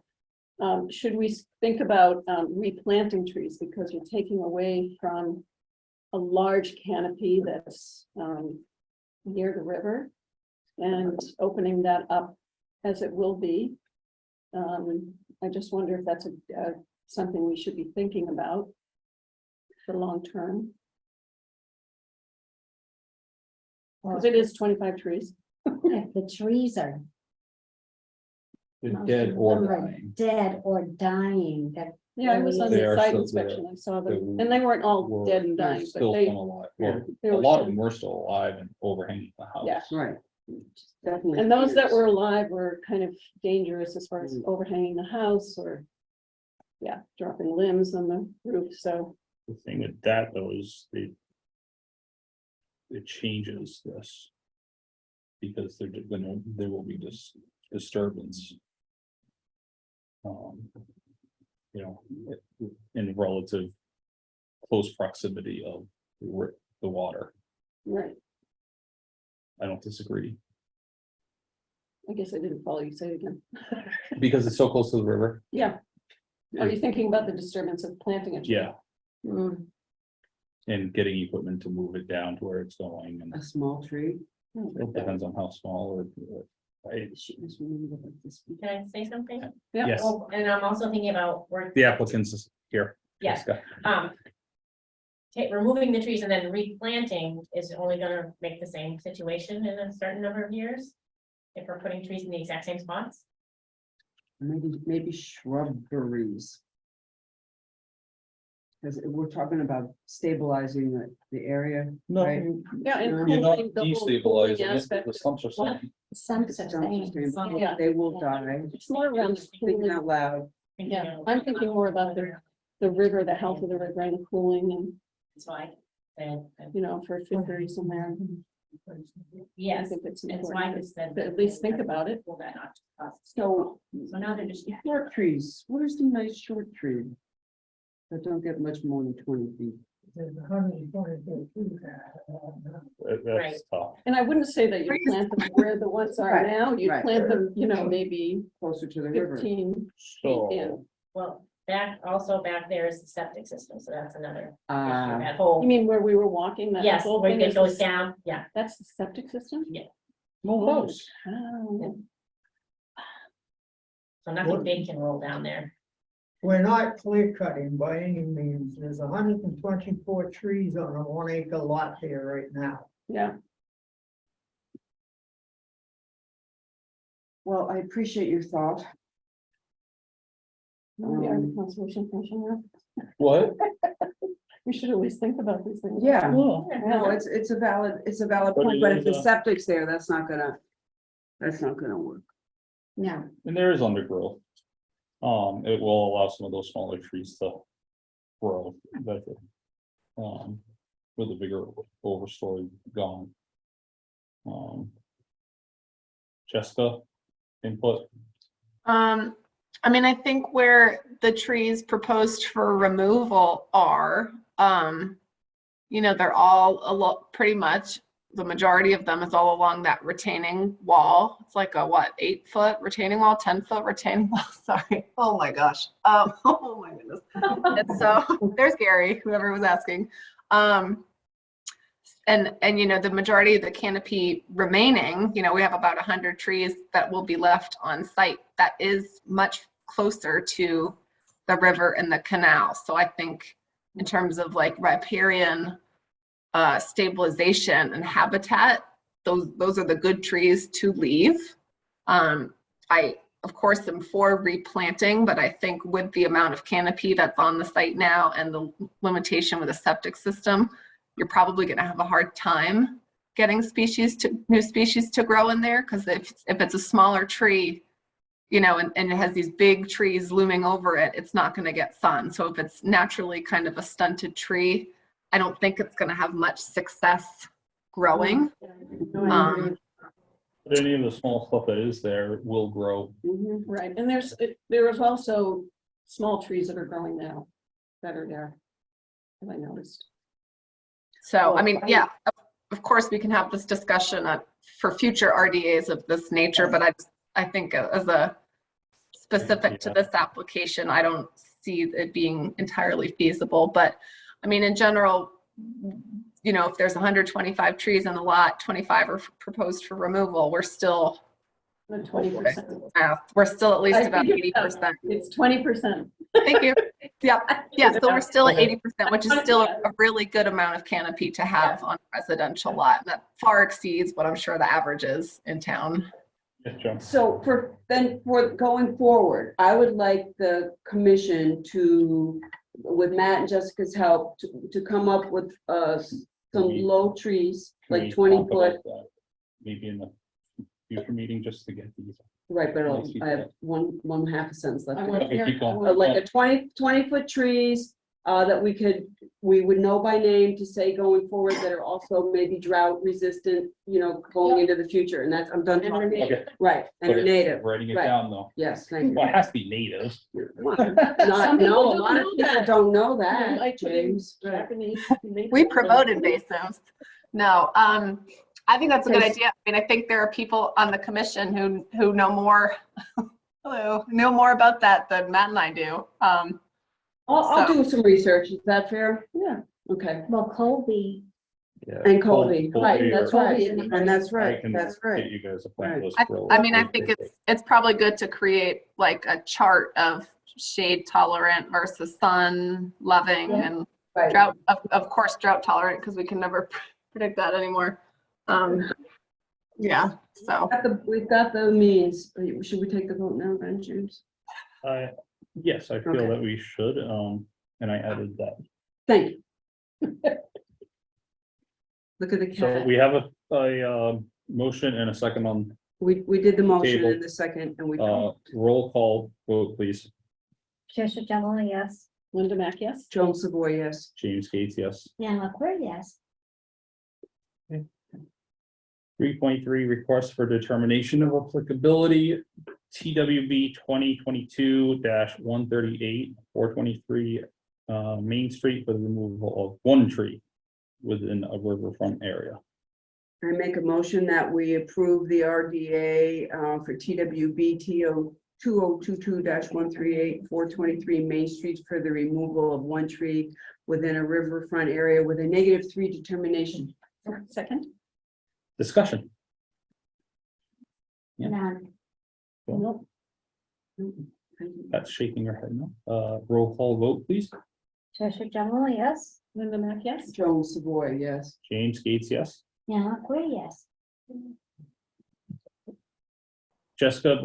Should we think about replanting trees because you're taking away from a large canopy that's near the river and opening that up as it will be? I just wonder if that's something we should be thinking about for long term. Because it is 25 trees. If the trees are They're most dead of or them are dying. dead or dying, that Yeah, I was on They the are site still inspection, I saw them, they and they weren't all were- dead and they're dying, Still but they, some alive. Well, they a were lot of still- them were still alive and overhanging the house. Yeah. Right. Definitely. and those that were alive were kind of dangerous as far as Mm. overhanging the house or, yeah, dropping limbs on the roof, so. The thing with that though is it changes this. Because there will be this disturbance. You know, in relative close proximity of the water. Right, I don't disagree, I guess I didn't follow you, say it again. because it's so close to the river. Yeah, are you thinking about the disturbance of planting a tree? Yeah, Mm, and getting equipment to move it down to where it's going, and A small tree. it depends on how small or. Right. Can I say something? Yeah. Yes, Oh, and I'm also thinking about work, the applicants is here. Yeah. Jessica. removing the trees and then replanting is only gonna make the same situation in a certain number of years. If we're putting trees in the exact same spots. Maybe shrubberies. Because we're talking about stabilizing the area. No, right? Yeah, and you're not cooling, the whole cooling destabilizing it, aspect. the stumps are What? staying. Some It's sustain. Yeah. They will die. It's more around the Thinking cooling. out loud. Yeah, I'm thinking more about the river, the health of the river and the cooling and, So I said, you know, for fisheries in there. Yes, I think it's that's why I important just said. to at least think about it. Pull that off to cost. So, So now they're just. short trees, what are some nice short trees? That don't get much more than 20 feet. That's tough. And I wouldn't say that you Trees. plant them where the ones are Right, now, you right. plant them, you know, maybe Closer to the river. 15 So, feet in. Well, back there is the septic system, so that's another issue, that You whole, mean where we were walking? That yes, whole where thing it is goes the- down, yeah. That's the septic system? no house. Oh, So nothing big can roll down there. We're not clear cutting by any means. There's 124 trees on a 1 acre lot there right now. yeah. Well, I appreciate your thought. We are the conservation commission now. What? We should always think about these things. Yeah. Well, No, it's a valid But point, it but is, if the septic's there, that's not gonna work. No, and there is undergrowth. It will allow some of those smaller trees to grow better. With the bigger overstory gone. Jessica, input? I mean, I think where the trees proposed for removal are, you know, they're all a lot, pretty much, the majority of them is all along that retaining wall. It's like a, what, 8-foot retaining wall, 10-foot retaining wall, sorry. Oh my gosh. Oh my goodness. And so, there's Gary, whoever was asking. And you know, the majority of the canopy remaining, you know, we have about 100 trees that will be left on site. That is much closer to the river and the canal. So I think in terms of like riparian stabilization and habitat, those are the good trees to leave. I, of course, am for replanting, but I think with the amount of canopy that's on the site now and the limitation with the septic system, you're probably going to have a hard time getting new species to grow in there, because if it's a smaller tree, you know, and it has these big trees looming over it, it's not going to get sun. So if it's naturally kind of a stunted tree, I don't think it's going to have much success growing. But any of the small stuff that is there will grow. Mhm. Right, and there is also small trees that are growing now that are there, have I noticed. So, I mean, yeah, of course, we can have this discussion for future RDAs of this nature, but I think as a specific to this application, I don't see it being entirely feasible. But I mean, in general, you know, if there's 125 trees in the lot, 25 are proposed for removal, we're still, The 20%. we're still at least I about figured it out. 80%. It's 20%. Thank you. Yeah, yeah, so we're still at Okay. 80%, which is still a really good amount of canopy to have on a residential lot. That far exceeds what I'm sure the average is in town. Yes, Joe. So for going forward, I would like the commission to, with Matt and Jessica's help, to come up with some low trees, Can like we 20 talk foot. about that Maybe in the future meeting, just to get these. Right, but Nice I have one half a sentence left. I want Okay, keep going. Like a 20 foot trees that we would know by name to say going forward, that are also maybe drought resistant, you know, going into the future. And that's, I'm done And talking. Okay. Right, and Okay, native. Writing it Right. down though. Yes, thank you. Well, it has to be native. Well, Some Not, people no, a don't lot of know people that. don't know They that, like to be James. Right. Japanese. We promote invasives. No, I think that's a good Yes. idea. I mean, I think there are people on the commission who know more, know more about that than Matt and I do. I'll So- do some research. Is that fair? Yeah. Okay. well, Colby, And Colby, right, that's Colby right. and- And that's I right, can that's Get right. you guys a plan. Right. I mean, I think it's probably good to create like a chart of shade tolerant versus sun loving Yeah. and Right. drought, of course, drought tolerant, because we can never predict that anymore. Yeah, so. We've got the means. Should we take the vote now, then, James? Yes, I feel Okay. that we should, and I added that. Thank you. Look at the So cat. we have a motion and a second on, We did the motion Table. in the second and we, roll call vote, please. Tricia Devlin, yes, Linda Mack, yes? Joan Savoy, yes. James Gates, yes. Dan Leckler, yes. 3.3 request for determination of applicability, TWB 2022-138, 423 Main Street for the removal of one tree within a riverfront area. I make a motion that we approve the RDA for TWB TO 2022-138, 423 Main Street for the removal of one tree within a riverfront area with a -3 determination. Second? Discussion. None. Nope. That's shaking her head no. Roll call vote, please. Treasurer General, yes. Linda Mac, yes. Joan Savoy, yes. James Gates, yes. Yeah, Queer, yes. Jessica,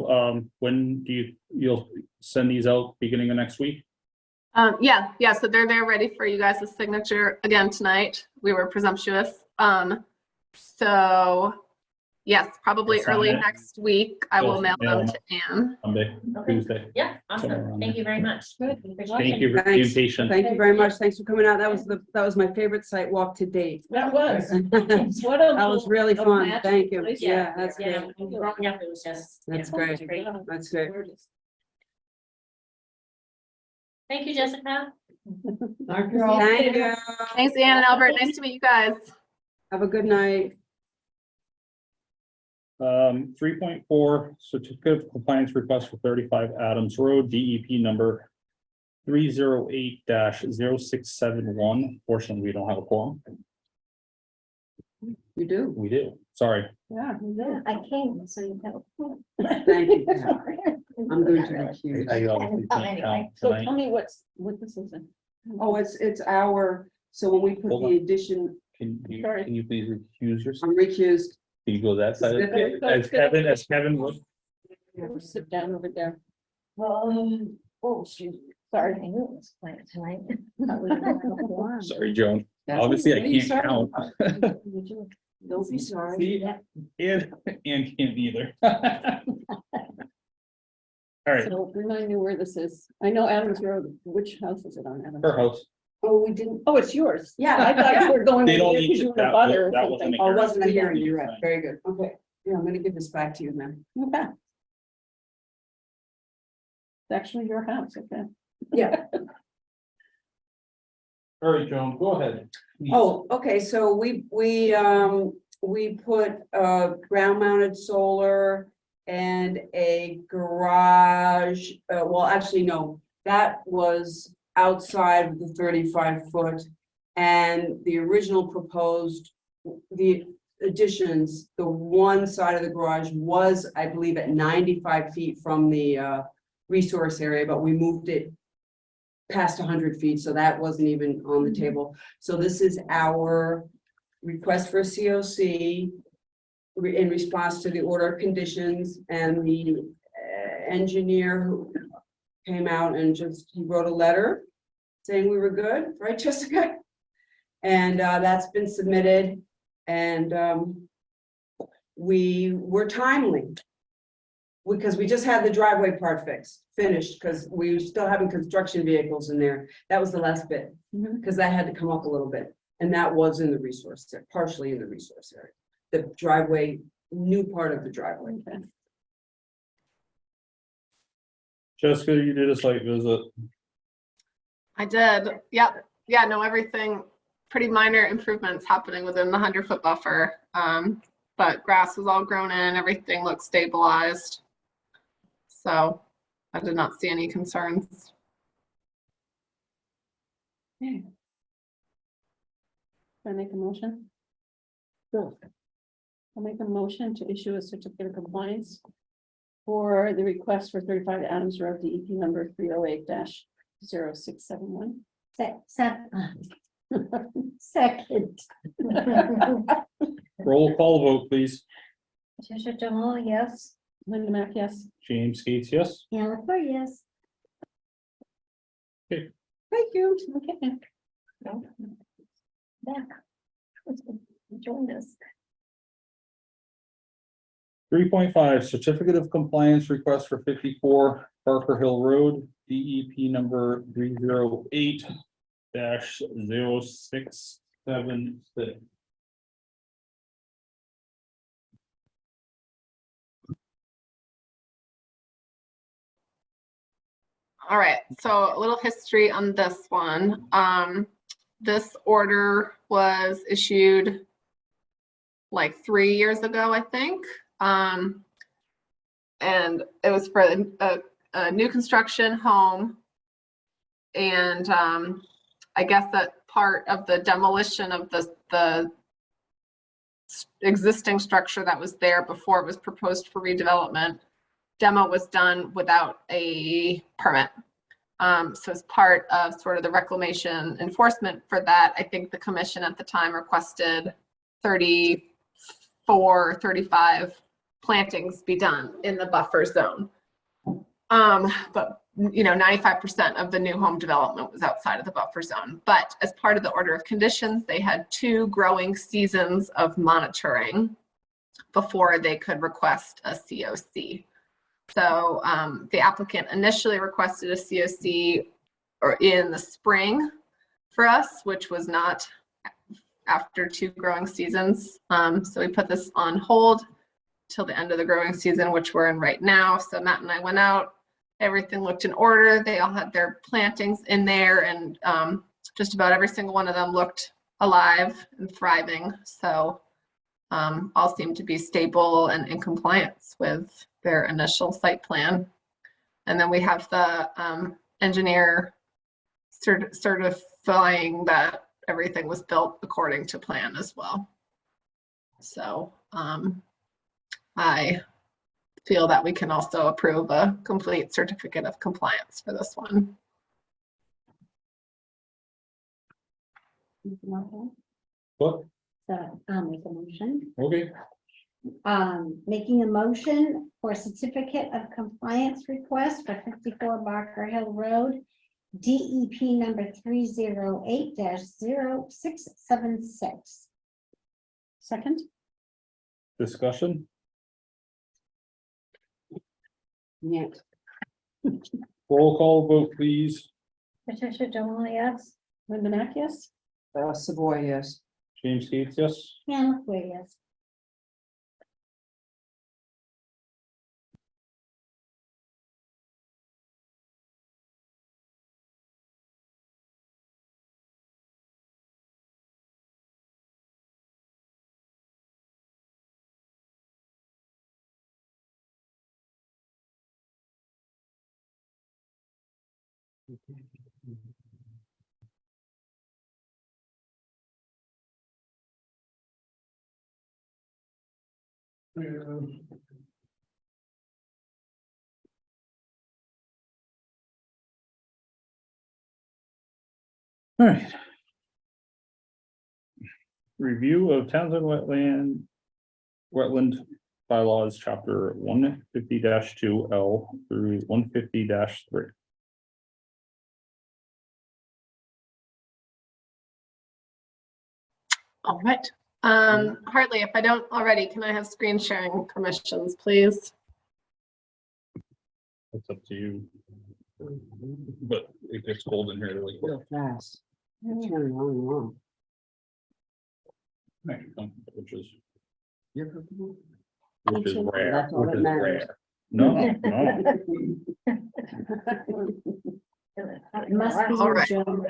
when you'll send these out beginning of next week? Yeah, so they're ready for you guys' signature again tonight. We were presumptuous. So yes, probably I'll sign early it. next week. I will mail Mail them them. to Anne. Monday, Okay. Tuesday. Yeah, Somewhere awesome. around Thank there. you very much. Good. Thank you for being Thanks. patient. Thank you very much. Thanks for coming out. That was my favorite site walk to date. That was. That What a was really a fun. magical Thank you. place. Yeah, that's Yeah, great. growing up, it was just. That's yeah, great. That's great. Thank you, Jessica. Thank you all. Thank you. Thanks, Anne and Albert. Nice to meet you guys. Have a good night. 3.4 certificate of compliance request for 35 Adams Road, DEP number 308-0671. Fortunately, we don't have a quorum. You do. We do. Sorry. Yeah. Yeah, I came, so you know. Thank you. I'm going to recuse. I obviously Oh, can't anyway. count So tonight. tell me what this is. in. Oh, it's our, so when we put Hold the on. addition, Sorry. Can you please recuse yourself? I'm recused. Can you go that side? Okay. As Kevin would. Sit down over there. Oh, shoot. Sorry, I knew it was planned tonight. Sorry, Joan. That's Obviously, I okay. can't count. Don't be sorry. See, and can't either. All right, So remind me where this is. I know Adams Road. Which house is it on? Adams? her house. Oh, we didn't. Oh, it's yours. Yeah. I thought you were going. They don't with need because you it. were a That butter or that wasn't something. a Oh, it wasn't a hearing. hearing, you're right. Very good. Okay. Yeah, I'm gonna give this back to you then. Okay. It's actually your house, okay? Yeah. All right, Joan, go ahead. please. Oh, okay, so we put ground mounted solar and a garage, well, actually, no, that was outside of the 35-foot. And the original proposed, the additions, the one side of the garage was, I believe, at 95 feet from the resource area, but we moved it past 100 feet, so that wasn't even on the table. So this is our request for a COC in response to the order of conditions, and the engineer who came out and he wrote a letter saying we were good, right, Jessica? And that's been submitted, and we were timely because we just had the driveway part finished, because we were still having construction vehicles in there. That was the last bit, because that had to come up a little bit, and that was in the resource, partially in the resource area. The driveway, new part of the driveway. Jessica, you did a site visit. I did. Yep. Yeah, no, everything, pretty minor improvements happening within the 100-foot buffer. But grass was all grown in, everything looks stabilized. So I did not see any concerns. Can I make a motion? Sure. I'll make a motion to issue a certificate of compliance for the request for 35 Adams Road, DEP number 308-0671. Second. Roll call vote, please. Treasurer General, yes. Linda Mac, yes. James Gates, yes. Yeah, Queer, yes. Thank you. Okay. Back. Join us. 3.5 certificate of compliance request for 54 Parker Hill Road, DEP number 308-0676. All right, so a little history on this one. This order was issued like 3 years ago, I think. And it was for a new construction home. And I guess that part of the demolition of the existing structure that was there before it was proposed for redevelopment, demo was done without a permit. So as part of sort of the reclamation enforcement for that, I think the commission at the time requested 34, 35 plantings be done in the buffer zone. But 95% of the new home development was outside of the buffer zone. But as part of the order of conditions, they had 2 growing seasons of monitoring before they could request a COC. So the applicant initially requested a COC in the spring for us, which was not after 2 growing seasons. So we put this on hold till the end of the growing season, which we're in right now. So Matt and I went out, everything looked in order. They all had their plantings in there, and just about every single one of them looked alive and thriving. So all seemed to be stable and in compliance with their initial site plan. And then we have the engineer certifying that everything was built according to plan as well. So I feel that we can also approve a complete certificate of compliance for this one. What? So I'll make a motion. Okay, Making a motion for certificate of compliance request for 54 Barker Hill Road, DEP number 308-0676. Second? discussion? Yeah. Roll call vote, please. Patricia Delaney, yes. Linda Mack, yes? Savoy, yes. James Gates, yes. Hannah Square, yes. All right. Review of Townsend wetland bylaws, chapter 150-2L through 150-3. All right. Hartley, if I don't already, can I have screen sharing permissions, please? It's up to you. But it gets cold in here really quick. Real fast. Turn it on and on. Which is You're comfortable? rare. That's all Which that is matters. rare. No, It must be All right. Joe.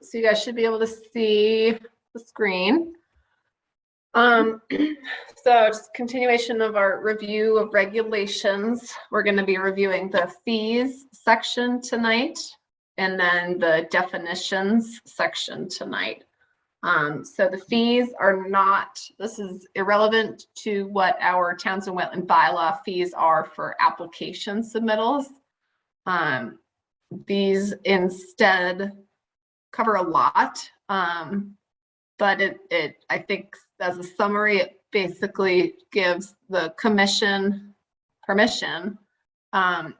So you guys should be able to see the screen. So just continuation of our review of regulations. We're going to be reviewing the fees section tonight and then the definitions section tonight. So the fees are not, this is irrelevant to what our Townsend Wetland bylaw fees are for application submittals. These instead cover a lot, but it I think as a summary, it basically gives the commission permission on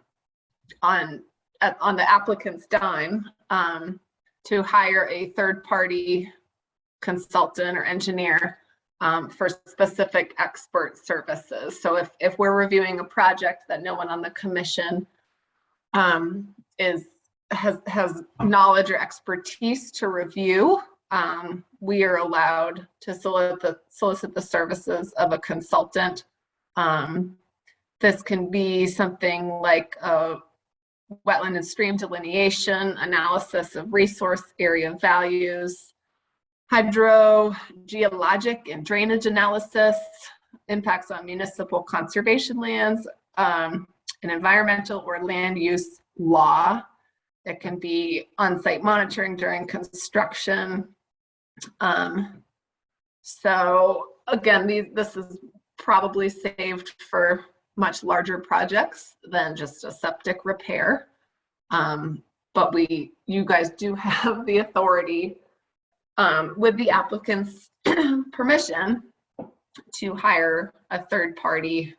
the applicant's dime to hire a third-party consultant or engineer for specific expert services. So if we're reviewing a project that no one on the commission has knowledge or expertise to review, we are allowed to solicit the services of a consultant. This can be something like a wetland and stream delineation, analysis of resource area values, hydrogeologic and drainage analysis, impacts on municipal conservation lands, an environmental or land use law. It can be on-site monitoring during construction. So again, this is probably saved for much larger projects than just a septic repair. But you guys do have the authority, with the applicant's permission, to hire a third party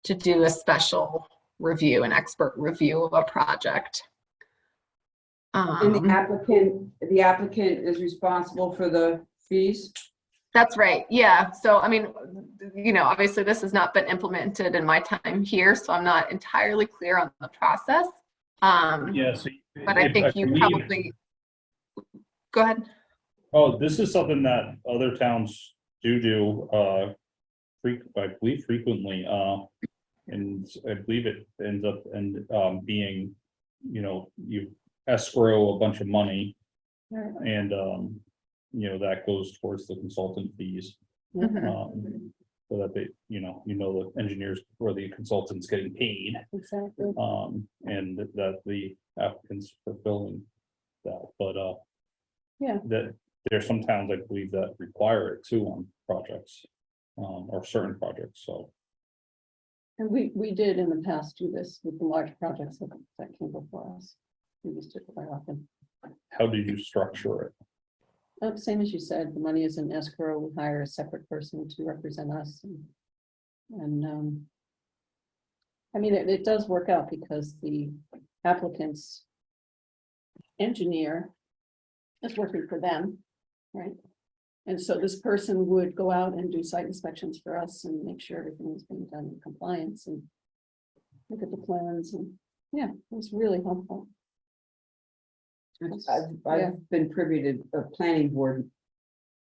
to do a special review, an expert review of a project. And the applicant is responsible for the fees? That's right. Yeah. So, I mean, obviously this has not been implemented in my time here, so I'm not entirely clear on the process. Yes. But I think you probably, go ahead. Oh, this is something that other towns do, I believe frequently, and I believe it ends up being, you escrow a bunch of money, and that goes towards the consultant fees, so that they, the engineers or the consultants getting paid, Exactly. and that the applicants fulfilling that. But Yeah. that there are some towns, I believe, that require it too on projects, or certain projects. So And we did in the past do this with the large projects that came before us. We used it quite often. how do you structure it? Same as you said, the money is in escrow. We hire a separate person to represent us. And I mean, it does work out because the applicant's engineer is working for them, right? And so this person would go out and do site inspections for us and make sure everything is being done in compliance and look at the plans, and yeah, it was really helpful. I've been privy to a planning board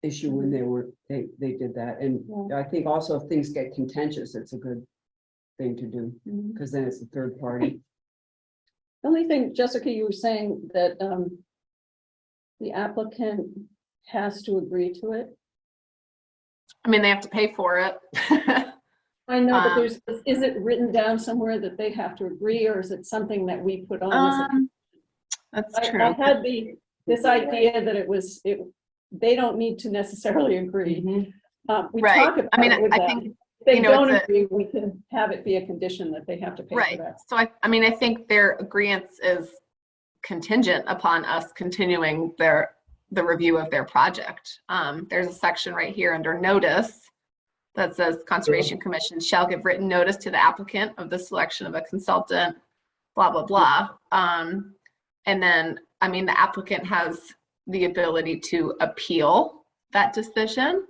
issue when they did that, and Yeah. I think also if things get contentious, it's a good thing to do, Mhm. because then it's a third party. The only thing, Jessica, you were saying that the applicant has to agree to it. I mean, they have to pay for it. I know, but is it written down somewhere that they have to agree, or is it something that we put on? That's I true. had this idea that they don't need to necessarily agree. We Right. talk about I mean, it with I them. think, If they you know, don't it's agree, we can have it be a condition that they have to pay for right. that. So I mean, I think their agreement is contingent upon us continuing the review of their project. There's a section right here under notice that says Conservation Commission shall give written notice to the applicant of the selection of a consultant, blah, blah, blah. And then, I mean, the applicant has the ability to appeal that decision.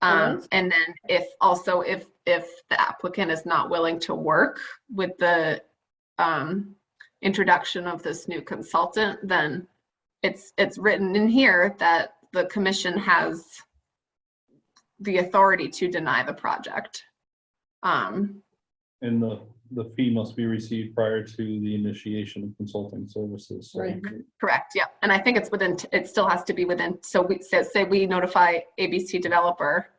And then if the applicant is not willing to work with the introduction of this new consultant, then it's written in here that the commission has the authority to deny the project. And the fee must be received prior to the initiation of consulting services. So Right. Correct, yeah. And I think it's it still has to be within, so we say we notify ABC developer,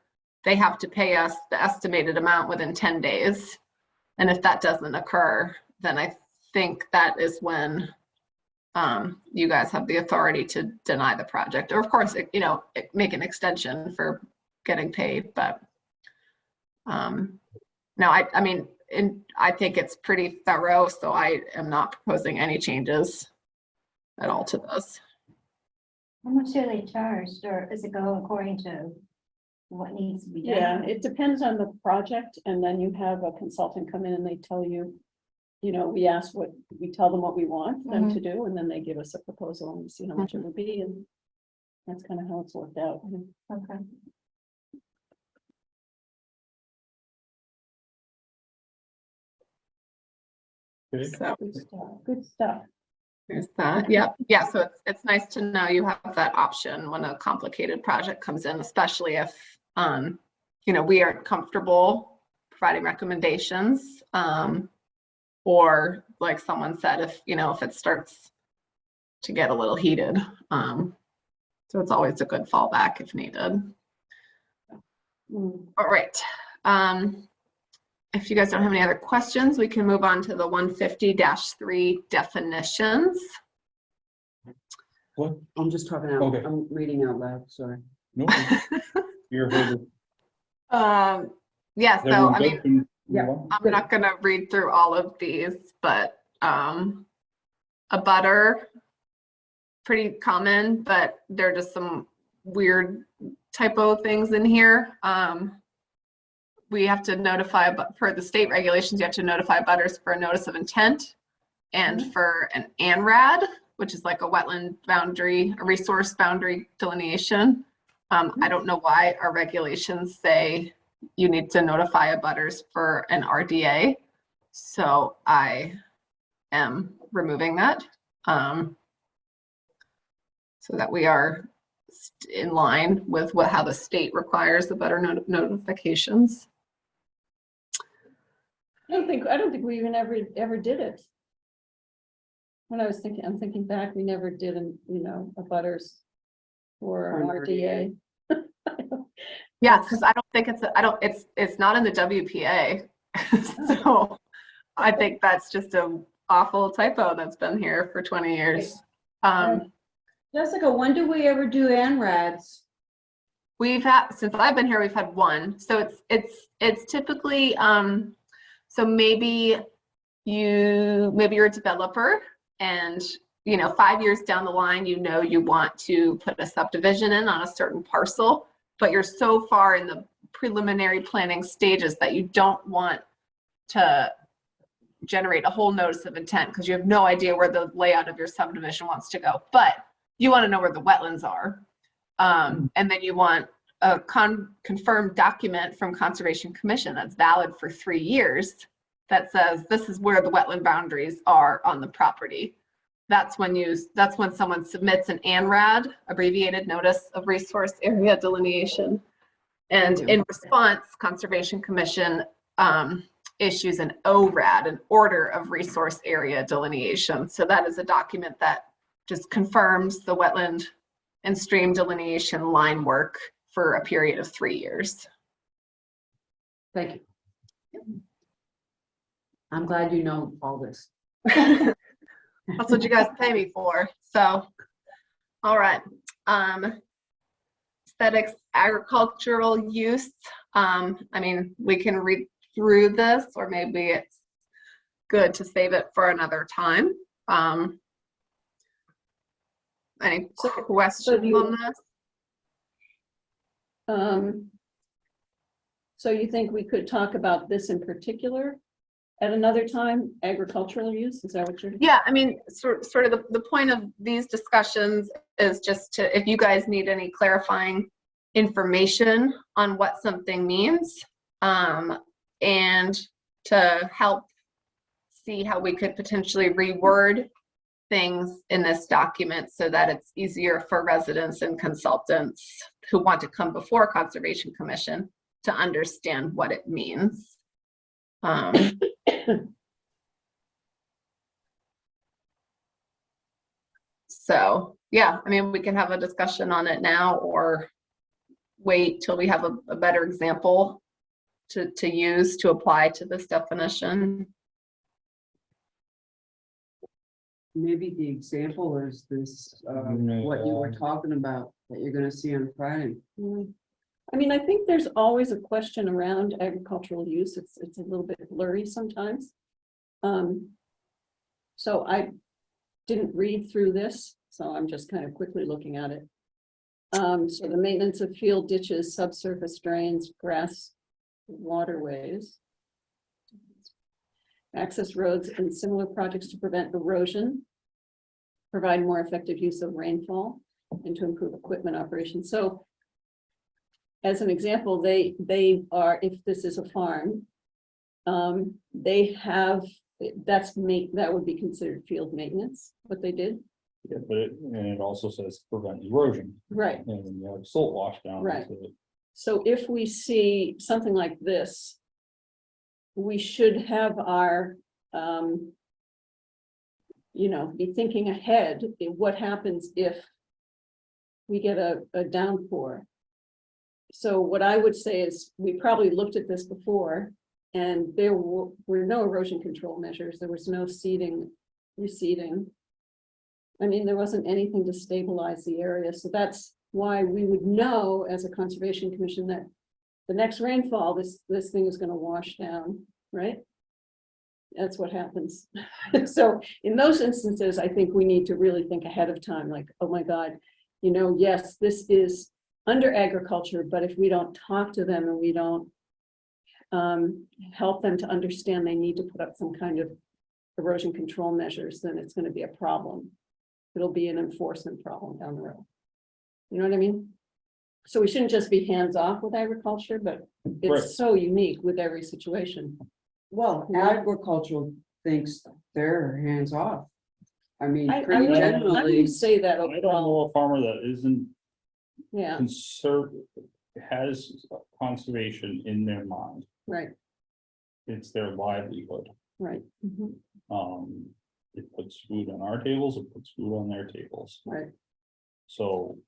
they have to pay us the estimated amount within 10 days. And if that doesn't occur, then I think that is when you guys have the authority to deny the project. Or of course, make an extension for getting paid, but no, I mean, I think it's pretty thorough, so I am not proposing any changes at all to this. How much do they charge, or does it go according to what needs to be done? Yeah, it depends on the project, and then you have a consultant come in and they tell you, we tell them what we want them to do, and then they give us a proposal and we see how much it would be, and that's kind of how it's worked out. Okay. Okay. So Good stuff. there's that. Yeah. So it's nice to know you have that option when a complicated project comes in, especially if we aren't comfortable providing recommendations, or like someone said, if, you know, if it starts to get a little heated. So it's always a good fallback if needed. Mm. All right. If you guys don't have any other questions, we can move on to the 150-3 definitions. What? I'm just talking out, Okay. I'm reading out loud, sorry. No, you're heard. Yeah, so I mean, Yeah. I'm not gonna read through all of these, but a butter, pretty common, but there are just some weird typo things in here. We have to notify, but per the state regulations, you have to notify butters for a notice of intent and for an ANRAD, which is like a wetland boundary, a resource boundary delineation. I don't know why our regulations say you need to notify butters for an RDA. So I am removing that so that we are in line with how the state requires the butter notifications. I don't think we even ever did it. When I'm thinking back, we never did, a butters or an RDA. Yeah, because I don't think it's not in the WPA. So I think that's just an awful typo that's been here for 20 years. Jessica, when do we ever do ANRADs? We've had, since I've been here, we've had one. So it's typically, so maybe you're a developer and 5 years down the line, you want to put a subdivision in on a certain parcel, but you're so far in the preliminary planning stages that you don't want to generate a whole notice of intent because you have no idea where the layout of your subdivision wants to go, but you want to know where the wetlands are. And then you want a confirmed document from Conservation Commission that's valid for 3 years that says this is where the wetland boundaries are on the property. That's when someone submits an ANRAD, abbreviated Notice of Resource Area Delineation. And in response, Conservation Commission issues an ORAD, an Order of Resource Area Delineation. So that is a document that just confirms the wetland and stream delineation line work for a period of 3 years. Thank you. I'm glad you know all this. That's what you guys pay me for. So, all right. Aesthetics, agricultural use. I mean, we can read through this, or maybe it's good to save it for another time. Any questions on this? So you think we could talk about this in particular at another time, agricultural use? Is that what you're? Yeah, I mean, sort of the point of these discussions is just to, if you guys need any clarifying information on what something means, and to help see how we could potentially reword things in this document so that it's easier for residents and consultants who want to come before Conservation Commission to understand what it means. So yeah, I mean, we can have a discussion on it now or wait till we have a better example to use to apply to this definition. Maybe the example is this, what you were talking about, that you're gonna see on Friday. I mean, I think there's always a question around agricultural use. It's a little bit blurry sometimes. So I didn't read through this, so I'm just kind of quickly looking at it. So the maintenance of field ditches, subsurface drains, grass waterways, access roads and similar projects to prevent erosion, provide more effective use of rainfall, and to improve equipment operation. So as an example, they are, if this is a farm, they have, that would be considered field maintenance, what they did. Yeah, but it also says prevent erosion. Right. And you have silt wash down. Right. So if we see something like this, we should have our be thinking ahead, what happens if we get a downpour. So what I would say is, we probably looked at this before, and there were no erosion control measures, there was no seeding, reseeding. I mean, there wasn't anything to stabilize the area, so that's why we would know as a conservation commission that the next rainfall, this thing is gonna wash down, right? That's what happens. So in those instances, I think we need to really think ahead of time, like, oh my God, yes, this is under agriculture, but if we don't talk to them and we don't help them to understand they need to put up some kind of erosion control measures, then it's gonna be a problem. It'll be an enforcement problem down the road. You know what I mean? So we shouldn't just be hands off with agriculture, but Right. it's so unique with every situation. Well, agricultural thinks they're hands off. I mean, I pretty wouldn't generally. say that I don't overall, know a farmer that isn't yeah, has conservation in their mind. right, It's their livelihood. right, mhm, It puts food on our tables, it puts food on their tables. right, So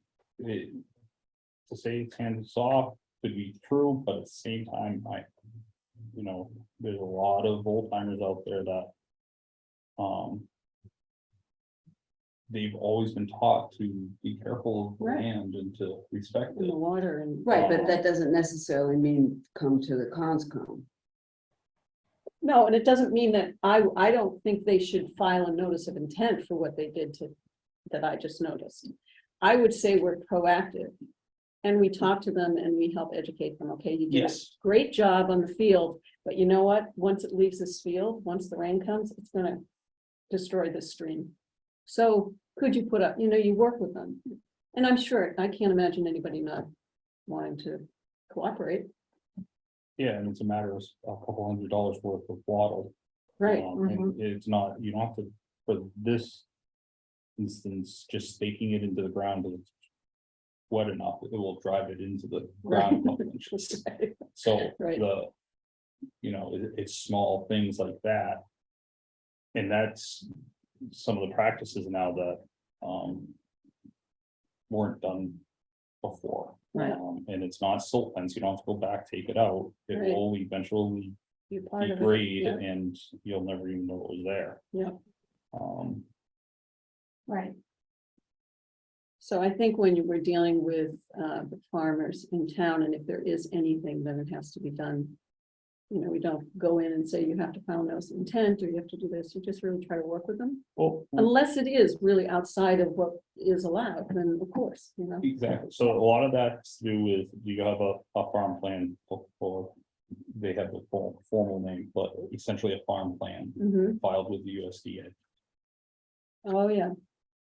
to say it's hands off could be true, but at the same time, there's a lot of old timers out there that they've always been taught to be careful of the Right. land and to respect in it. the water and. Right, but that doesn't necessarily mean come to the conscom. No, and it doesn't mean that, I don't think they should file a notice of intent for what they did that I just noticed. I would say we're proactive. And we talk to them and we help educate them, okay, you did a Yes, great job on the field, but you know what? Once it leaves this field, once the rain comes, it's gonna destroy the stream. So could you put up, you work with them, and I'm sure, I can't imagine anybody not wanting to cooperate, yeah, and it's a matter of a couple $100 worth of wattle. right? And it's not, you don't have to, for this instance, just staking it into the ground, because it's wet enough, it will drive it into the ground. a couple inches. So Right. it's small things like that. And that's some of the practices now that weren't done before. Right. And it's not silt fence, you don't have to go back, take it out, it Right. will eventually You're part of it, degrade yeah. and you'll never even know it was there. Yeah. Right. So I think when you were dealing with the farmers in town, and if there is anything, then it has to be done. We don't go in and say you have to file notice of intent or you have to do this. You just really try to work with them. Well, Unless it is really outside of what is allowed, then of course, exactly, so a lot of that's to do with, you have a farm plan, or they have the formal name, but essentially a farm plan Mhm. filed with the USDA. Oh, yeah,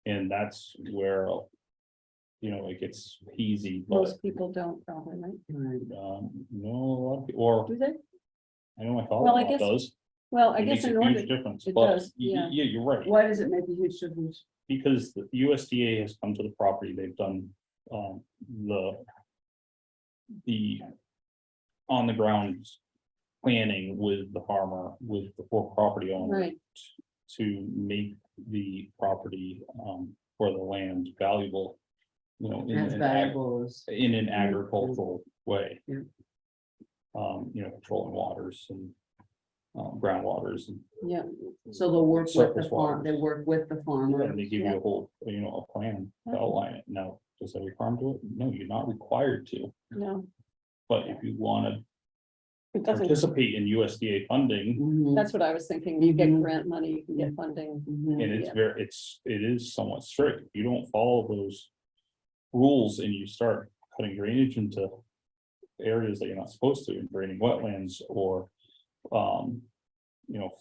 And that's where, it gets easy, but, most people don't probably, right? Right. no, a lot of people, or Do they? I know my Well, I father-in-law guess does. Well, I It guess makes in a order, huge difference, it but does, yeah. yeah, you're right. Why does it make a huge difference? Because the USDA has come to the property, they've done, the on the ground planning with the farmer, with the poor property owner. Right. To make the property, for the land valuable, As valuable as. in an agricultural way. Yeah. Controlling waters and, groundwaters and Yeah, So they'll work with the Surface farm, they waters. work with the farmer. and they give you Yeah. a whole, a plan to Okay. outline it. Now, does every farm do it? No, you're not required to, no, but if you want to it doesn't, participate in USDA funding, Mhm, that's what I was thinking. You get Mhm. grant money, you can get funding. mhm. and it's Yeah. it is somewhat strict. If you don't follow those rules and you start cutting drainage into areas that you're not supposed to, and draining wetlands or,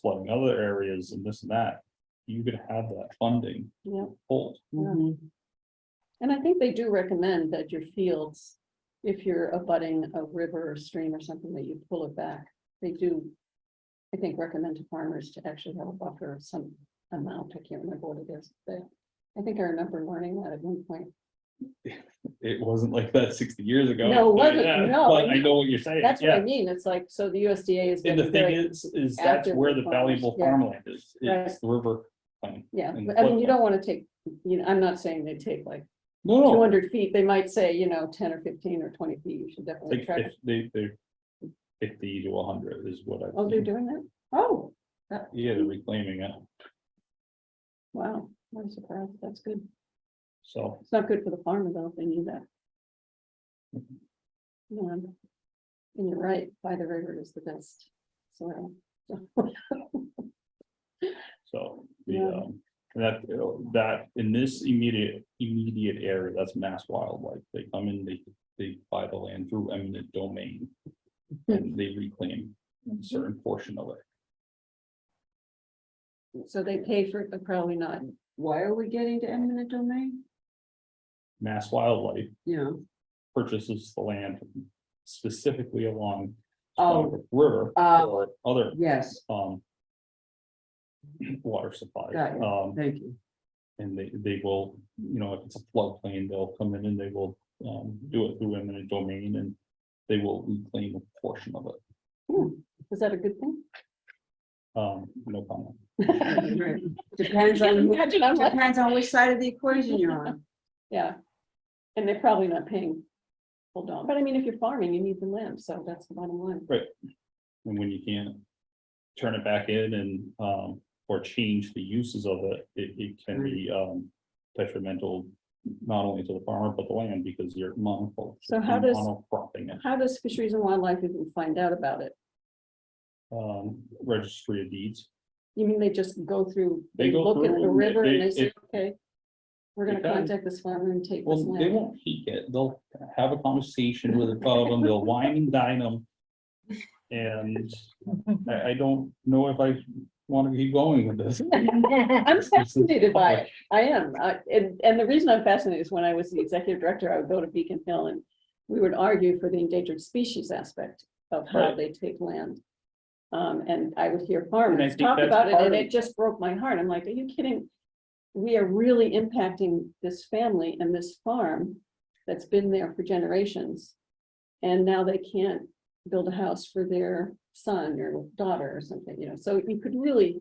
flooding other areas and this and that, you could have that funding Yeah. pulled. Mhm. And I think they do recommend that your fields, if you're abutting a river or stream or something, that you pull it back. They do, I think, recommend to farmers to actually have a buffer of some amount. I can't remember what it is. I think I remember learning that at one point. It wasn't like that 60 years ago. No, it but wasn't. yeah, No, but I I know what you're saying. That's what I Yeah. mean. It's like, so the USDA is And the getting thing very, is that's active where with the farmers, valuable yeah. farmland is. Right. It's the river plan. Yeah, And but I mean, you floodplain. don't want to take, I'm not saying they take like No, two no, hundred feet, they might say, 10 or 15 or 20 feet, you should definitely like track if it. they 50 to 100 is what I've Oh, they're seen. doing that? Oh, Yeah, they're reclaiming it, wow, I'm surprised, that's good. so. It's not good for the farmer though, if they need that. And you're right, by the river is the best soil. So Yeah. that in this immediate area, that's mass wildlife. They come in, they buy the land through eminent domain. And they reclaim a certain portion of it. So they pay for it, but probably not. Why are we getting to eminent domain? Mass wildlife Yeah. purchases the land specifically along Oh, the river Uh, or other yes, water supplies. got you. Thank you. And they will, if it's a floodplain, they'll come in and they will do it through eminent domain and they will reclaim a portion of it. Is that a good thing? No comment. Right. Depends on, Imagine, I'm like, depends on which side of the equation you're on. yeah. And they're probably not paying. Hold on, but I mean, if you're farming, you need the land, so that's the bottom line. And when you can't turn it back in and, or change the uses of it, it can be, detrimental not only to the farmer, but the land because you're So how does- monocropping it. How does Fisheries and Wildlife even find out about it? Registry of Deeds. You mean they just go through, They they go look at through the and river and they they- say, okay, we're gonna they can. contact this farmer and take this Well, they land. won't take it. They'll have a conversation with them. They'll wine and dine them. And I don't know if I want to keep going with this. I'm fascinated by it. I am. And the reason I'm fascinated is when I was the executive director, I would go to Beacon Hill and we would argue for the endangered species aspect of how Right. they take land. And I would hear And I farmers think talk that's about it part and of- it just broke my heart. I'm like, are you kidding? We are really impacting this family and this farm that's been there for generations. And now they can't build a house for their son or daughter or something, so you could really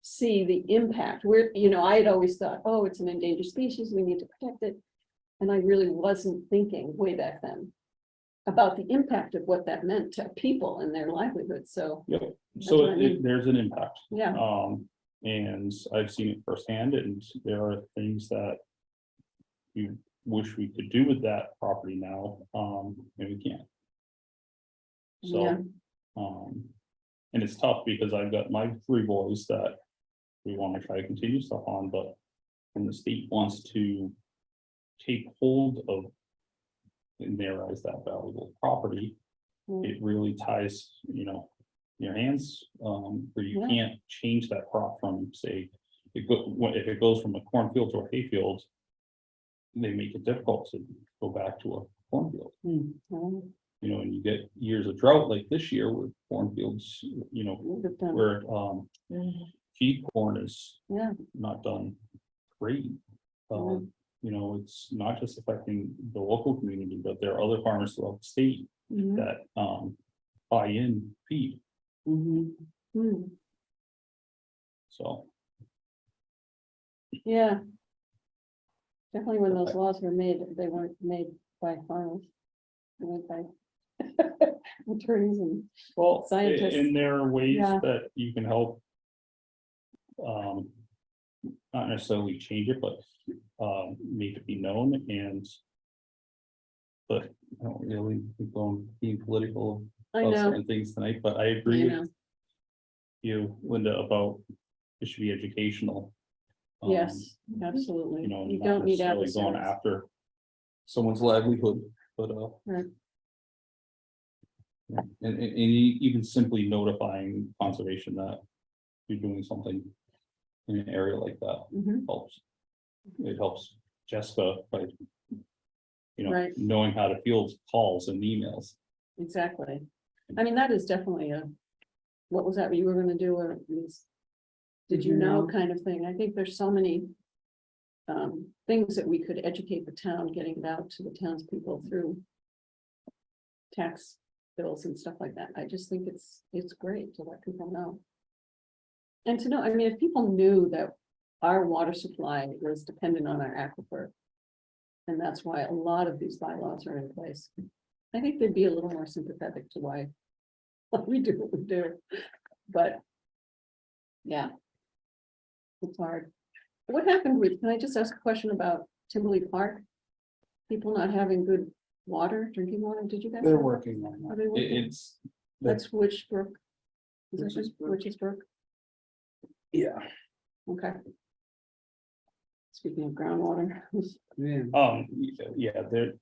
see the impact where, I had always thought, oh, it's an endangered species, we need to protect it. And I really wasn't thinking way back then about the impact of what that meant to people and their livelihood. So, Yep, so what I mean. there's an impact. yeah, And I've seen it firsthand, and there are things that you wish we could do with that property now, and we can't. yeah, So, and it's tough because I've got my 3 boys that we want to try to continue stuff on, but when the state wants to take hold of, in their eyes, that valuable property, Mm. it really ties, your hands, where you Yeah. can't change that crop from, say, if it goes from a cornfield to a hayfield, they make it difficult to go back to a cornfield, well, and you get years of drought like this year where cornfields, we've done- where, feed corn is yeah, not done great. Mhm. It's not just affecting the local community, but there are other farmers throughout the state mhm, that, buy in feed, Mhm. hmm, so. yeah. Definitely when those laws were made, they weren't made by farmers. They were by attorneys and, Well, Scientists. and there are ways Yeah. that you can help. Not necessarily change it, but make it be known and. But I don't really think I'm being political I about know, certain things tonight, but I I agree know, with you, Linda, about it should be educational. yes, absolutely. You You not don't need necessarily going adversaries. after someone's livelihood, but Right. yeah, and even simply notifying conservation that you're doing something in an area like that Mhm, helps. It helps Jessica by, Right. knowing how to field calls and emails. exactly. I mean, that is definitely what was that you were gonna do, or did you know kind of thing? I think there's so many things that we could educate the town, getting it out to the townspeople through tax bills and stuff like that. I just think it's great to let people know. And to know, I mean, if people knew that our water supply is dependent on our aquifer. And that's why a lot of these bylaws are in place. I think they'd be a little more sympathetic to why we do what we do, but yeah. It's hard. What happened with, can I just ask a question about Timberley Park? People not having good water, drinking water, did you guys? They're working on Are that. they working? It's, That's Witchbrook. Is that just Witchesbrook. Witchesbrook? yeah, Okay. Speaking of groundwater. Yeah. yeah, there.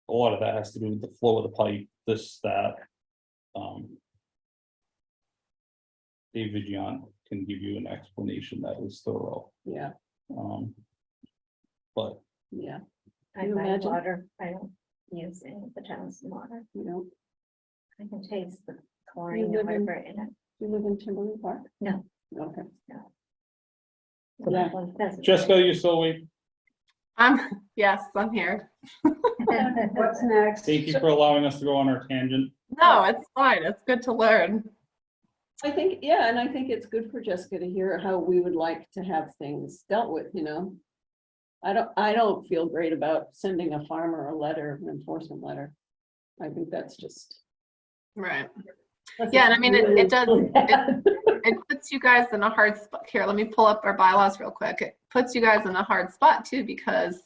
A lot of that has to do with the flow of the pipe, this, that. David Young can give you an explanation that is thorough, Yeah, but yeah, I you buy imagine? water, I don't use any of the town's water. you know, I can taste the You chlorine live or in- whatever in it. you live in Timberley Park? No. Okay. That one doesn't. Jessica, you still wait? Yes, I'm here. What's next? Thank you for allowing us to go on our tangent. No, it's fine. It's good to learn. I think, yeah, and I think it's good for Jessica to hear how we would like to have things dealt with, you know? I don't feel great about sending a farmer a letter, an enforcement letter. I think that's just. Right. that's Yeah, and I mean, it really does, bad. it puts you guys in a hard spot. Here, let me pull up our bylaws real quick. It puts you guys in a hard spot too, because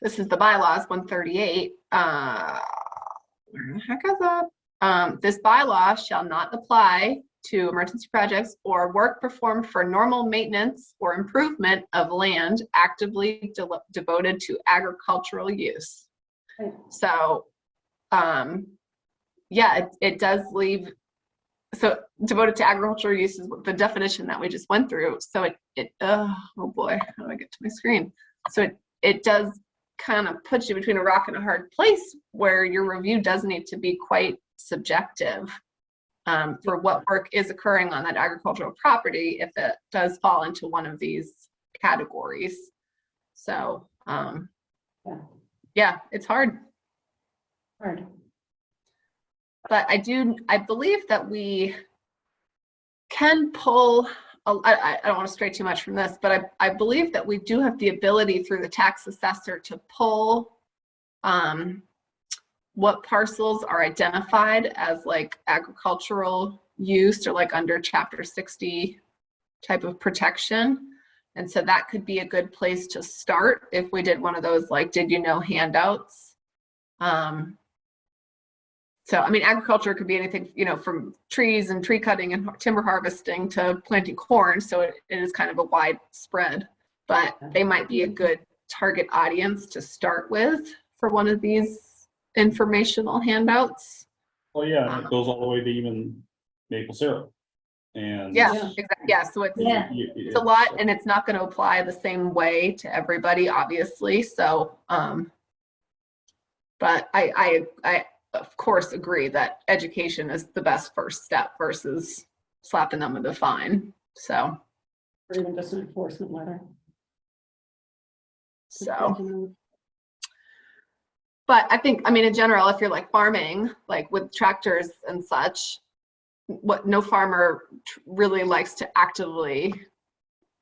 this is the bylaws 138. Where the heck is that? This bylaw shall not apply to emergency projects or work performed for normal maintenance or improvement of land actively devoted to agricultural use. Right. So, yeah, it does leave, so devoted to agricultural use is the definition that we just went through. So oh boy, how do I get to my screen? So it does kind of put you between a rock and a hard place where your review does need to be quite subjective for what work is occurring on that agricultural property if it does fall into one of these categories. So, yeah, it's hard. Hard. But I believe that we can pull, I don't want to stray too much from this, but I believe that we do have the ability through the tax assessor to pull what parcels are identified as like agricultural use or like under Chapter 60 type of protection. And so that could be a good place to start if we did one of those like, did you know handouts. So, I mean, agriculture could be anything, you know, from trees and tree cutting and timber harvesting to planting corn. So it is kind of a wide spread, but they might be a good target audience to start with for one of these informational handouts. Well, yeah, and it goes all the way to even maple syrup. And Yeah, Yeah. exactly. Yeah, so it's, Yeah. it's a lot and it's not going to apply the same way to everybody, obviously. So, but I of course agree that education is the best first step versus slapping them with a fine. So, Or even just an enforcement letter. so, but I think, I mean, in general, if you're like farming, like with tractors and such, what no farmer really likes to actively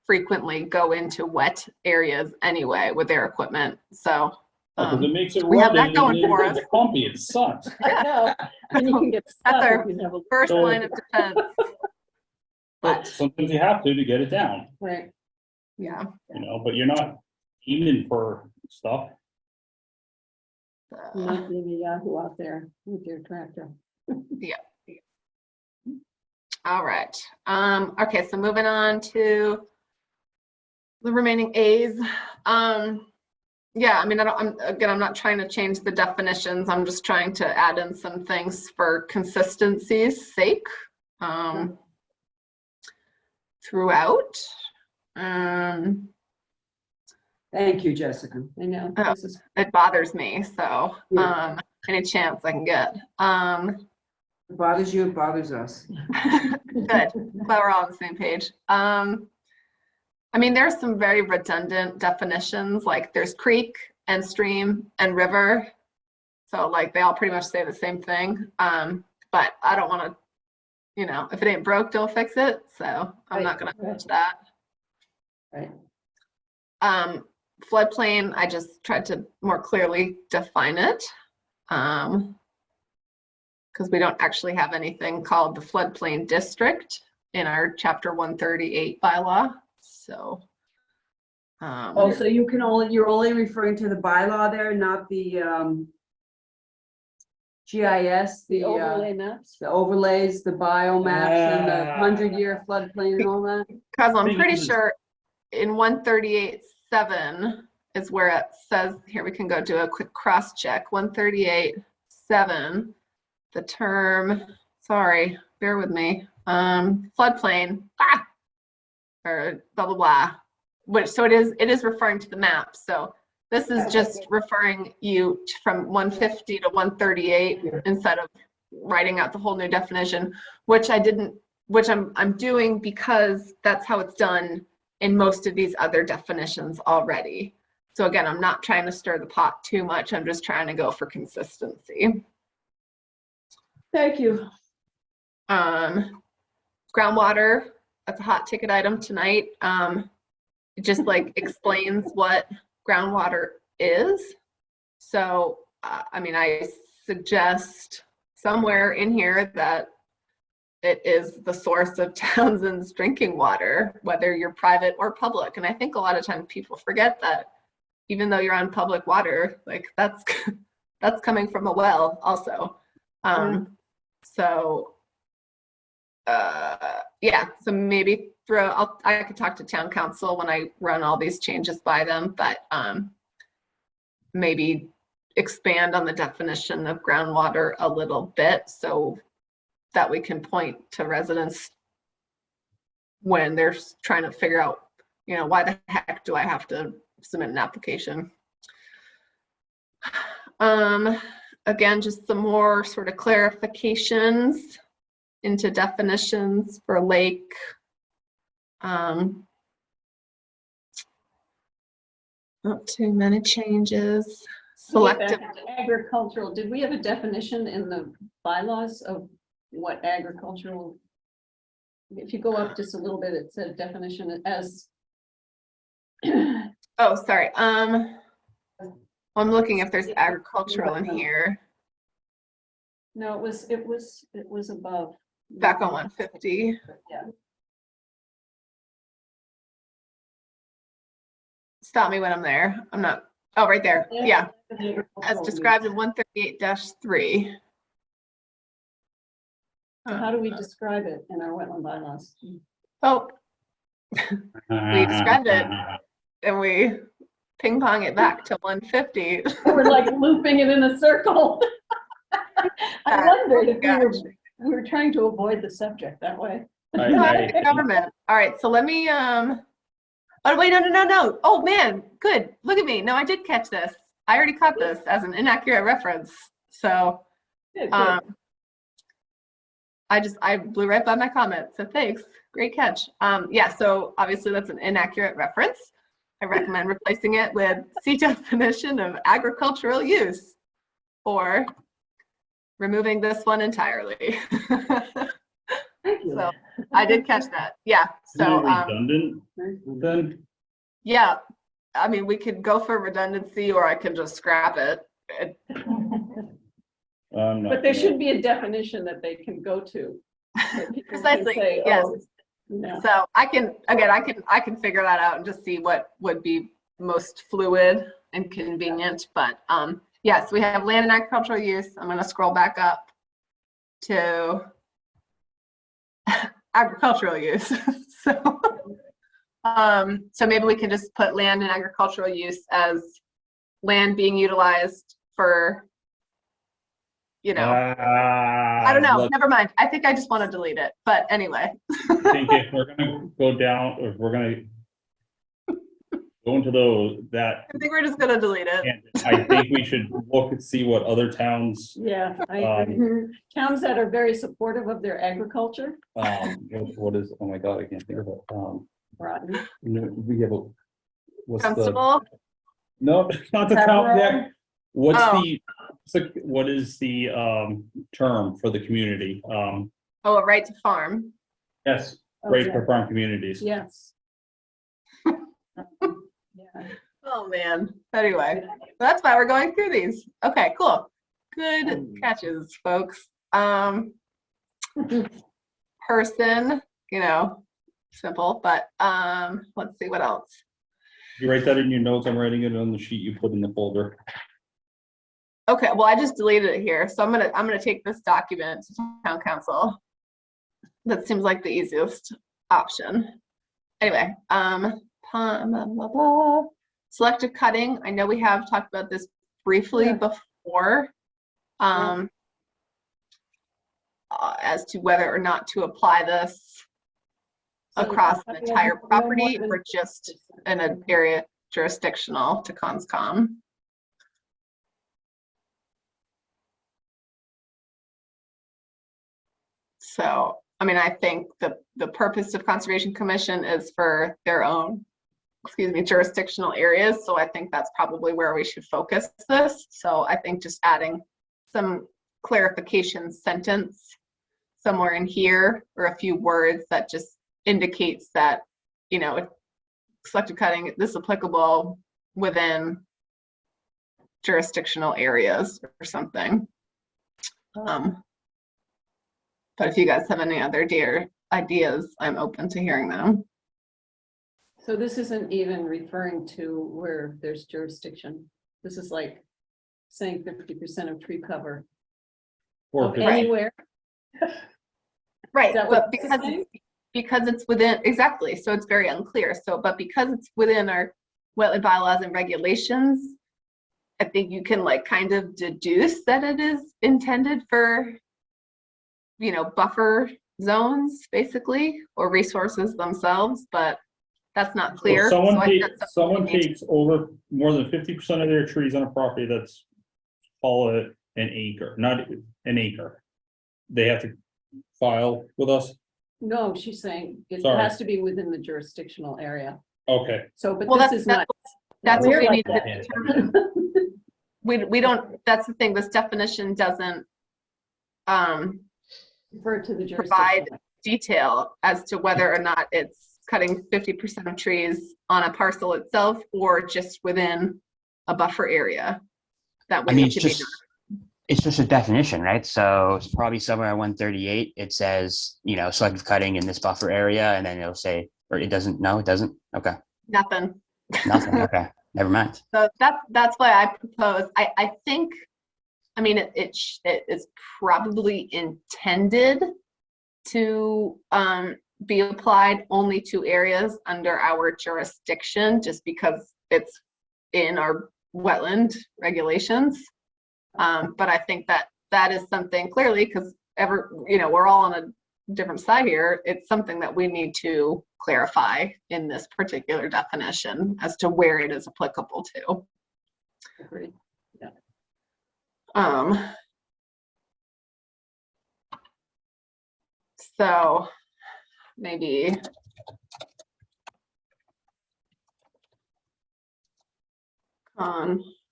frequently go into wet areas anyway with their equipment. So, because it makes it we have that run going and for it's us. bumpy, it sucks. I know. And you can get stuck our if you have a. first So- line of defense. But sometimes you have to get it down, Right. Yeah. you know, but you're not aiming for stuff. You might be a Yahoo out there with your tractor. All right. Okay, so moving on to the remaining A's. Yeah, I mean, I'm not trying to change the definitions. I'm just trying to add in some things for consistency's sake throughout. Thank you, Jessica. I know. Oh. This is, It bothers me, so Yeah. any chance I can get. It bothers you, it bothers us. Good. Glad we're all on the same page. I mean, there's some very redundant definitions, like there's creek and stream and river. So like they all pretty much say the same thing. But I don't want to, you know, if it ain't broke, don't fix it. So I'm not gonna touch that. Right. Floodplain, I just tried to more clearly define it. Because we don't actually have anything called the floodplain district in our chapter 138 bylaw. So. Oh, so you're only referring to the bylaw there, not the GIS, The the overlay maps. the overlays, the biomaps and the 100-year floodplain and all that? Because I'm pretty Thing is- sure in 138.7 is where it says, here we can go do a quick cross check. 138.7, the term, sorry, bear with me, floodplain, or blah, blah, blah. So it is referring to the map. So this is just referring you from 150 to 138 instead of writing out the whole new definition, which I'm doing because that's how it's done in most of these other definitions already. So again, I'm not trying to stir the pot too much. I'm just trying to go for consistency. Thank you. Groundwater, that's a hot ticket item tonight. It just like explains what groundwater is. So, I mean, I suggest somewhere in here that it is the source of Townsend's drinking water, whether you're private or public. And I think a lot of times people forget that even though you're on public water, like that's coming from a well also. So yeah, so maybe I could talk to town council when I run all these changes by them, but maybe expand on the definition of groundwater a little bit so that we can point to residents when they're trying to figure out, you know, why the heck do I have to submit an application? Again, just some more sort of clarifications into definitions for lake. Not too many changes. Selective. Agricultural, did we have a definition in the bylaws of what agricultural? If you go up just a little bit, it said definition as. Oh, sorry. I'm looking if there's agricultural in here. No, it was above. Back on 150. Yeah. Stop me when I'm there. I'm not. Oh, right there. Yeah. As described in 138-3. So how do we describe it in our wetland bylaws? Oh, we described it and we ping pong it back to 150. We're like looping it in a circle. I wondered if we were trying to avoid the subject that way. The government. All right, so let me oh wait, no. Oh man, good. Look at me. No, I did catch this. I already caught this as an inaccurate reference. So Good. I blew right by my comment. So thanks. Great catch. Yeah, so obviously that's an inaccurate reference. I recommend replacing it with see definition of agricultural use or removing this one entirely. Thank you. So I did catch that. Yeah. So Redundant then? yeah, I mean, we could go for redundancy or I can just scrap it. But there should be a definition that they can go to. that people can Precisely, say, yes. oh, no. So I can figure that out and just see what would be most fluid and convenient. But yes, we have land and agricultural use. I'm going to scroll back up to agricultural use. So maybe we can just put land and agricultural use as land being utilized for, you know, I don't know. Never mind. I think I just want to delete it. But anyway. I think if we're gonna go down, or if we're gonna go into that, I think we're just going to delete it. and I think we should look and see what other towns, Yeah, I agree. Towns that are very supportive of their agriculture. what is, oh my God, I can't think of it. Rotten. We have what's the, Constable. no, not the town, yeah. What's Oh. what is the term for the community? Oh, a right to farm. Yes, Oh, great yeah. for farm communities. Yes. Yeah. Oh, man. Anyway, that's why we're going through these. Okay, cool. Good catches, folks. Person, simple, but let's see what else. You write that in your notes, I'm writing it on the sheet you put in the folder. Okay, well, I just deleted it here, so I'm gonna take this document to town council. That seems like the easiest option. Anyway, blah, blah, blah. Selective cutting. I know we have talked about this briefly Yeah. before. As to whether or not to apply this So, across the no entire more property than- or just in an area jurisdictional to CONSCOM. So, I mean, I think the purpose of Conservation Commission is for their own, jurisdictional areas. So I think that's probably where we should focus this. So I think just adding some clarification sentence somewhere in here or a few words that just indicates that, selective cutting, this is applicable within jurisdictional areas or something. But if you guys have any other ideas, I'm open to hearing them. So this isn't even referring to where there's jurisdiction. This is like saying 50% of tree cover Or of if anywhere. Right, Is that but what this is because saying? because it's within, exactly, so it's very unclear. So, but because it's within our wetland bylaws and regulations, I think you can kind of deduce that it is intended for, buffer zones, basically, or resources themselves, but that's not clear. So So I think that's something someone we need to- takes over more than 50% of their trees on a property that's, call it an acre, not an acre. They have to file with us. No, she's saying it Sorry. has to be within the jurisdictional area. Okay. So, but Well, this that's is not. that's what We're we like need to that. determine. We don't, that's the thing, this definition doesn't Refer to the provide jurisdiction. detail as to whether or not it's cutting 50% of trees on a parcel itself or just within a buffer area. That I would mean, need to be done. it's just a definition, right? So it's probably somewhere on 138, it says, selective cutting in this buffer area, and then it'll say, or it doesn't, no, it doesn't? Okay, Nothing. nothing, okay, never mind. So that's why I propose, I think, I mean, it is probably intended to be applied only to areas under our jurisdiction, just because it's in our wetland regulations. But I think that is something clearly, because we're all on a different side here. It's something that we need to clarify in this particular definition as to where it is applicable to. Agreed. So maybe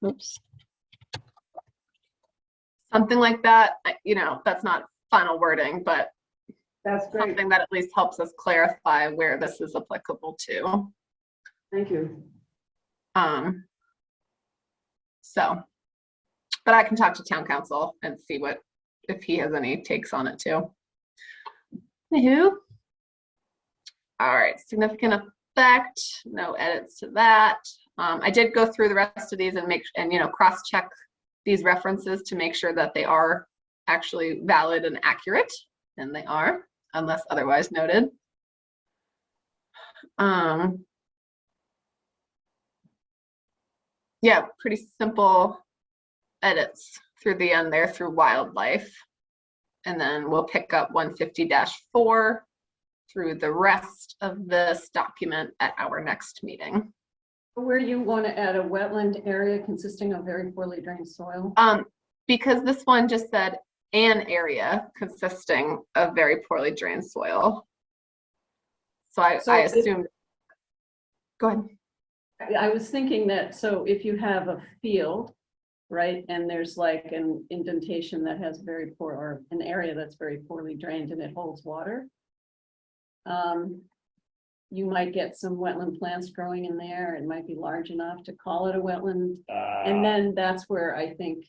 oops. Something like that, that's not final wording, but That's great. something that at least helps us clarify where this is applicable to. Thank you. So, but I can talk to town council and see if he has any takes on it too. Anywho. All right, significant effect, no edits to that. I did go through the rest of these and cross-check these references to make sure that they are actually valid and accurate, and they are, unless otherwise noted. Yeah, pretty simple edits through the end there through wildlife. And then we'll pick up 150-4 through the rest of this document at our next meeting. Where you want to add a wetland area consisting of very poorly drained soil. Because this one just said an area consisting of very poorly drained soil. So I assumed, go ahead. I was thinking that, so if you have a field right? And there's like an indentation that has very poor, or an area that's very poorly drained and it holds water. You might get some wetland plants growing in there. It might be large enough to call it a wetland. And then that's where I think,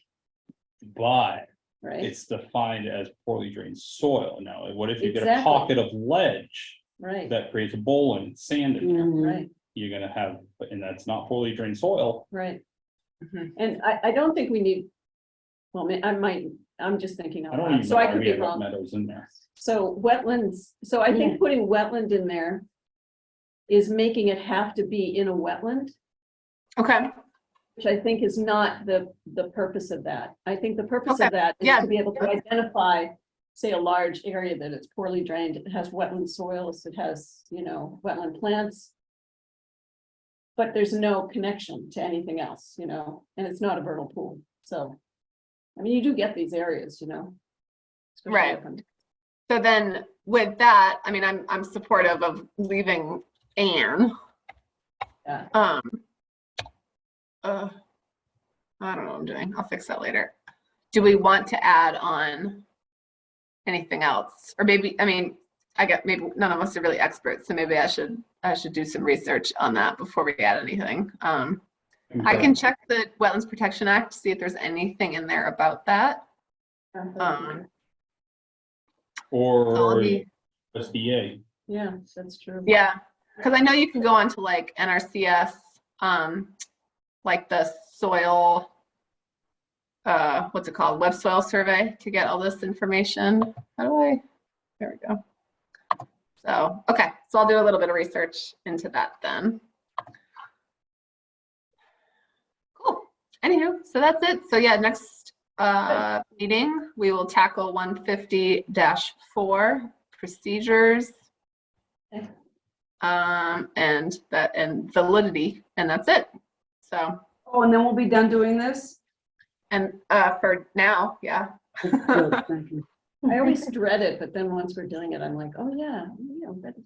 But right, it's defined as poorly drained soil. Now, what if you get a Exactly. pocket of ledge right, that creates a bowl and sand in there? right, You're gonna have, and that's not poorly drained soil. right. Mhm. And I don't think we need, well, I'm just thinking I out don't loud, even so know I why could we be have wrong. meadows in there. So wetlands, so I think putting wetland in there is making it have to be in a wetland, Okay, which I think is not the purpose of that. I think the purpose Okay, of that is yeah. to be able to identify, say, a large area that it's poorly drained, it has wetland soils, it has, wetland plants. But there's no connection to anything else, and it's not a vernal pool, so. I mean, you do get these areas, especially Right. up in- so then with that, I mean, I'm supportive of leaving Anne. Yeah. I don't know what I'm doing. I'll fix that later. Do we want to add on anything else? Or maybe, I mean, I get, maybe none of us are really experts, so maybe I should do some research on that before we add anything. I can check the Wetlands Protection Act, see if there's anything in there about that. So Or let me- SDA. Yeah, that's true. Yeah, because I know you can go on to like NRCS, like the soil, what's it called, web soil survey to get all this information. How do I, there we go. So, okay, so I'll do a little bit of research into that then. Cool. Anywho, so that's it. So yeah, next meeting, we will tackle 150-4 procedures. Okay. And validity, and that's it. So, Oh, and then we'll be done doing this? and for now, yeah. Good, thank you. I always dread it, but then once we're doing it, I'm like, oh, yeah.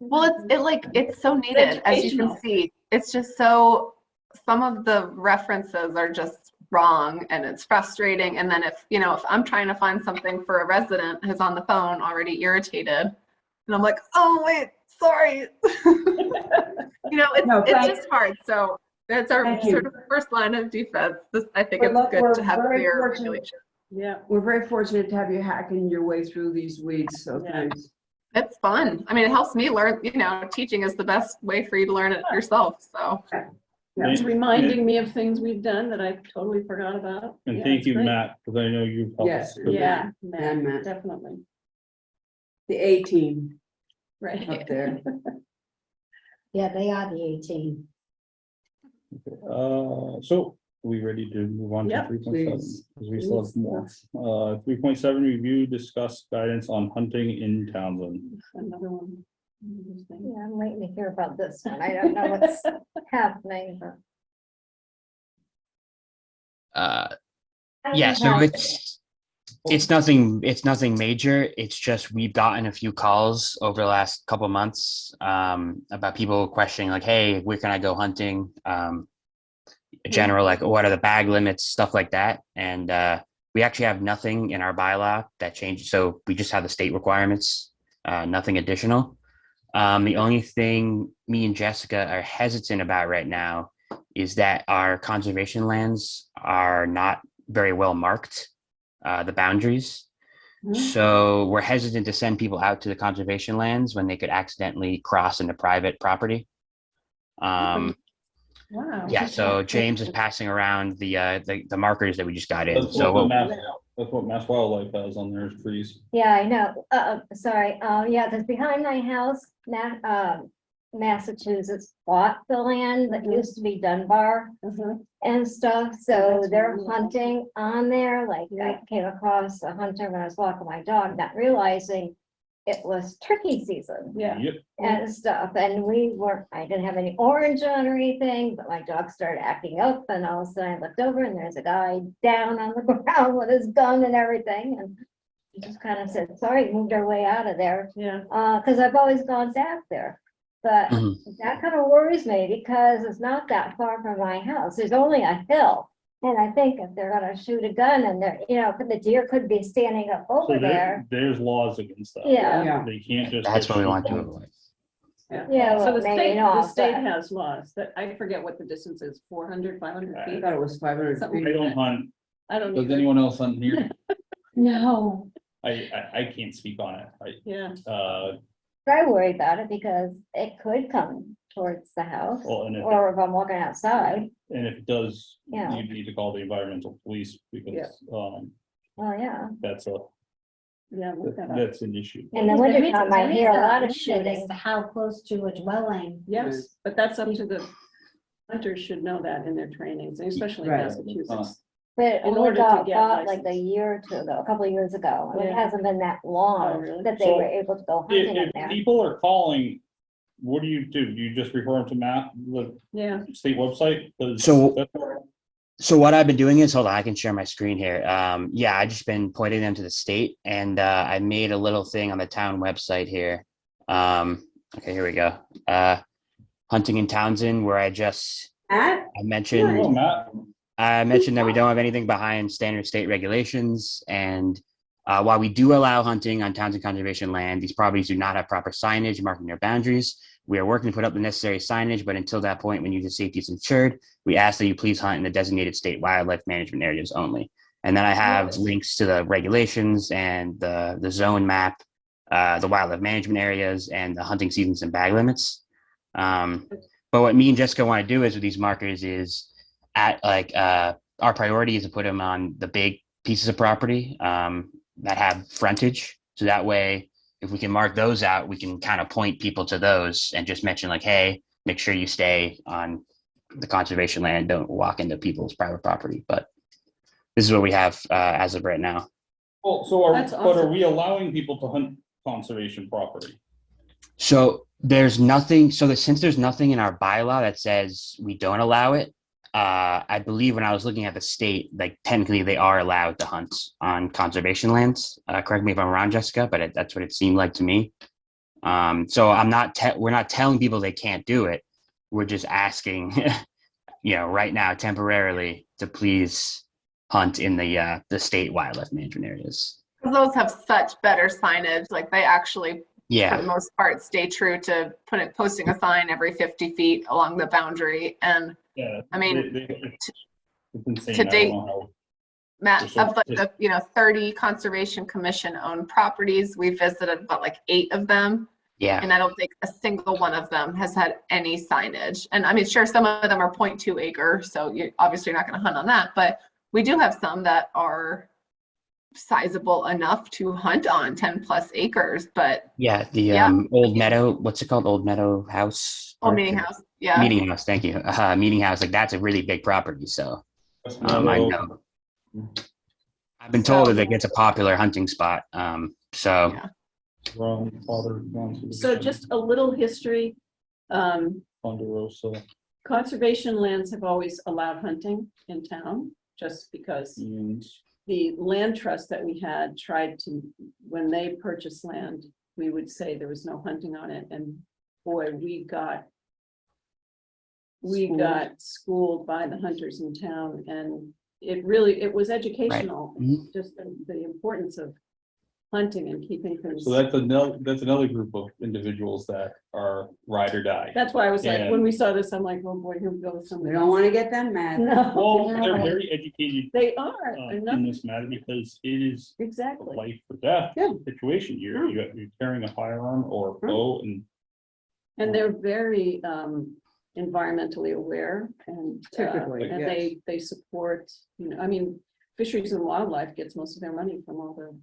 Well, it's so needed, as you can educational. see. It's just so, some of the references are just wrong and it's frustrating. And then if I'm trying to find something for a resident who's on the phone already irritated, and I'm like, oh, wait, sorry. No, It's thank- just hard. So that's our Thank you. sort of first line of defense. I think But it's look, good we're to have very clear fortunate. regulation. Yeah, We're very fortunate to have you hacking your way through these weeds, so Yeah. thanks. It's fun. I mean, it helps me learn, teaching is the best way for you to learn it yourself. So it's reminding me of things we've done that I totally forgot about. And Yeah, thank it's you, great. Matt, because I know you've helped Yes. us. with Yeah, And Matt. definitely, The A team right. up there. Yeah, they are the 18. So are we ready to move on to Yep, 3.7? please. Because we still have more. 3.7, review, discuss guidance on hunting in Townsend. Another one. Interesting. Yeah, I'm waiting to hear about this one. I don't know what's happening, but. Yeah, so it's nothing major. It's just we've gotten a few calls over the last couple of months about people questioning like, hey, where can I go hunting? General, like what are the bag limits, stuff like that. And we actually have nothing in our bylaw that changes. So we just have the state requirements, nothing additional. The only thing me and Jessica are hesitant about right now is that our conservation lands are not very well marked, the boundaries. So we're hesitant to send people out to the conservation lands when they could accidentally cross into private property. Wow. Yeah, so James is passing around the markers that we just got in. That's So what Mass Wildlife has on their trees. Yeah, I know. Sorry. Yeah, because behind my house, Massachusetts bought the land that used to be Dunbar and stuff. So That's they're really hunting on there. Like I came across a hunter when I was walking my dog, not realizing it was turkey season Yeah. Yep. and stuff. And I didn't have any orange on or anything, but my dog started acting up and all of a sudden I looked over and there's a guy down on the ground with his gun and everything. And he just kind of said, sorry, moved our way out of there. Yeah. Because I've always gone back there. But Mhm. that kind of worries me because it's not that far from my house. There's only a hill And I think if they're gonna shoot a gun and they're, the deer could be standing up So over there. there's laws against that. Yeah. Yeah. They can't just. That's what we shoot want to them. avoid. Yeah, So well, the maybe state, the not, state but- has laws that, I forget what the distance is, 400, 500 I feet? thought it was 500 Something feet. I don't hunt. I don't Does know. anyone else hunt here? No, I can't speak on it. Yeah, I worry about it because it could come towards the house, Well, and if, or if I'm walking outside. and if it does, Yeah. you need to call the environmental police because, Oh, yeah. that's yeah, look that up. that's an issue. In the There is- wintertime, I there hear is a lot of limit shooting. as to How close to a dwelling. Yes, but that's up to the hunters should know that in their trainings, especially in Right. Massachusetts. But it in only order to got get bought like a licensed. year or two ago, a couple of years ago. and It Yeah. hasn't been that Oh, long really? that they So, were able to go hunting in If there. people are calling, what do? You just refer them to the Yeah, state website? 'Cause So- that's- So what I've been doing is, hold on, I can share my screen here. Yeah, I just been pointing them to the state, and I made a little thing on the town website here. Okay, here we go. Hunting in Townsend, where Matt? I mentioned Oh, Matt, that we don't have anything behind standard state regulations, and while we do allow hunting on Townsend conservation land, these properties do not have proper signage marking their boundaries. We are working to put up the necessary signage, but until that point, when user safety is ensured, we ask that you please hunt in the designated state wildlife management areas only. And then I have links to the regulations and the zone map, the wildlife management areas, and the hunting seasons and bag limits. But what me and Jessica want to do is with these markers is our priority is to put them on the big pieces of property that have frontage. So that way, if we can mark those out, we can kind of point people to those and just mention like, hey, make sure you stay on the conservation land. Don't walk into people's private property. But this is what we have as of right now. well, so That's are awesome. we allowing people to hunt conservation property? So there's nothing, since there's nothing in our bylaw that says we don't allow it, I believe when I was looking at the state, like technically they are allowed to hunt on conservation lands. Correct me if I'm wrong, Jessica, but that's what it seemed like to me. So we're not telling people they can't do it. We're just asking, right now temporarily to please hunt in the state wildlife management areas. Those have such better signage, like they actually, for Yeah, the most part, stay true to posting a sign every 50 feet along the boundary. And Yeah. I mean, It's insane. to I don't date- know how- Matt, So of like the 30 conservation commission owned properties, we visited about like 8 of them. yeah. And I don't think a single one of them has had any signage. And I mean, sure, some of them are 0.2 acre, so you obviously you're not going to hunt on that, but we do have some that are sizable enough to hunt on 10 plus acres, but Yeah, the Yeah. Old Meadow, what's it called? Old Meadow House? Old Park? Meeting House, yeah. Meeting House, thank you. Meeting House, like that's a really big property, so I know. I've been told that it gets a popular hunting spot, so. Yeah. so just a little history. Ponderosa Conservation lands have always allowed hunting in town, just because and the land trust that we had tried to, when they purchased land, we would say there was no hunting on it, and boy, we got schooled by the hunters in town, and it was educational, Mhm. just the importance of hunting and keeping things. so that's another group of individuals that are ride or die. That's why I was like, Yeah. when we saw this, I'm like, oh boy, here we go with We something. don't want to get them mad. No, Well, they're very educated they are, in enough, this matter because it is a exactly. life or death Yeah. situation. You're carrying a firearm or a bow and And they're very environmentally aware and. Typically, And they support, I mean, Fisheries and Wildlife gets most of their money from all the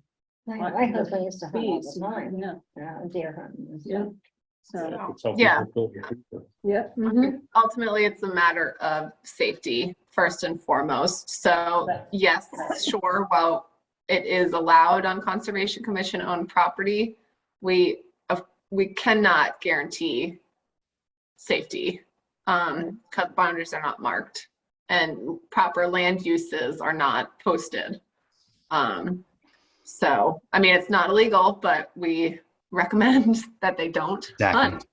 My husband used to hunt all fees. the time, Yeah, deer hunting. and yeah. stuff. So, it's how Yeah. people feel. yeah. Ultimately, it's a matter of safety first and foremost. So yes, sure, while it is allowed on Conservation Commission owned property, we cannot guarantee safety because boundaries are not marked and proper land uses are not posted. So, I mean, it's not illegal, but we recommend that they don't Exactly. hunt.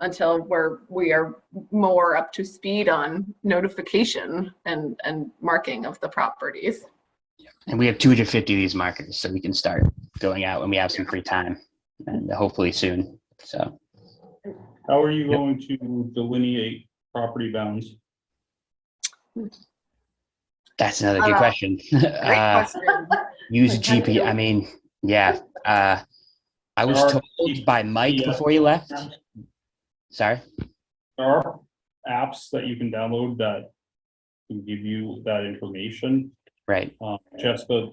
until we are more up to speed on notification and marking of the properties. And we have 250 of these markers, so we can start going out when we have some free time, and hopefully soon. So How are you going to delineate property bounds? that's another good question. Great question. Use Like, how do you GP. do I it? mean, yeah. I was There are told by Mike GPS before you left. Sorry. There are apps that you can download that can give you that information. Right. Jessica,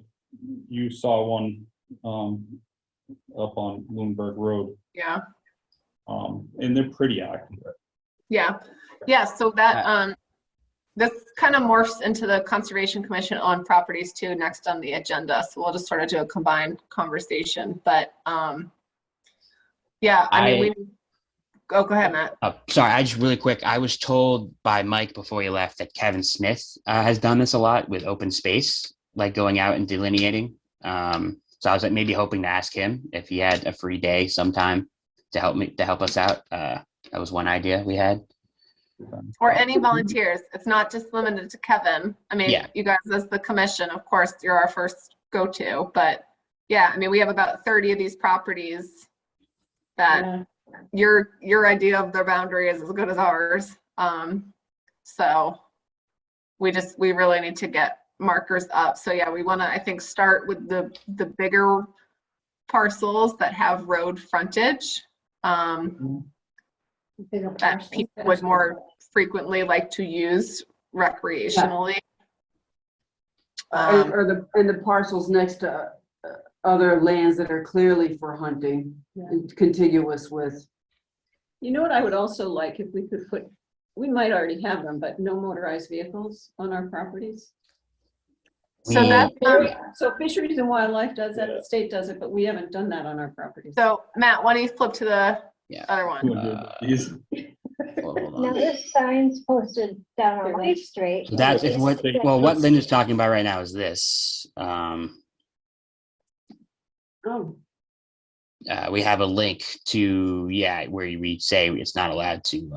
you saw one up on Bloomberg Road, Yeah. and they're pretty accurate. Yeah. So that this kind of morphs into the Conservation Commission on properties too, next on the agenda. So we'll just sort of do a combined conversation. But yeah, I mean, go ahead, Matt. Sorry, I just really quick. I was told by Mike before he left that Kevin Smith has done this a lot with open space, like going out and delineating. So I was like maybe hoping to ask him if he had a free day sometime to help us out. That was one idea we had. Or any volunteers. It's not just limited to Kevin. I mean, Yeah. you guys as the commission, of course, you're our first go-to. But yeah, I mean, we have about 30 of these properties that your idea of their boundary is as good as ours. So we really need to get markers up. So yeah, we want to, I think, start with the bigger parcels that have road frontage. Bigger That parcels. people would more frequently like to use recreationally. And the parcels next to other lands that are clearly for hunting and contiguous with. You know what I would also like if we could put, we might already have them, but no motorized vehicles on our properties. So We- that's So Fisheries and Wildlife does that, the state does it, but we haven't done that on our properties. so Matt, why don't you flip to the Yeah. other one? These- Hold Now on. this sign's posted down on White Street. So that's if what They- what Linda's talking about right now is this. Oh, We have a link to where we say it's not allowed to use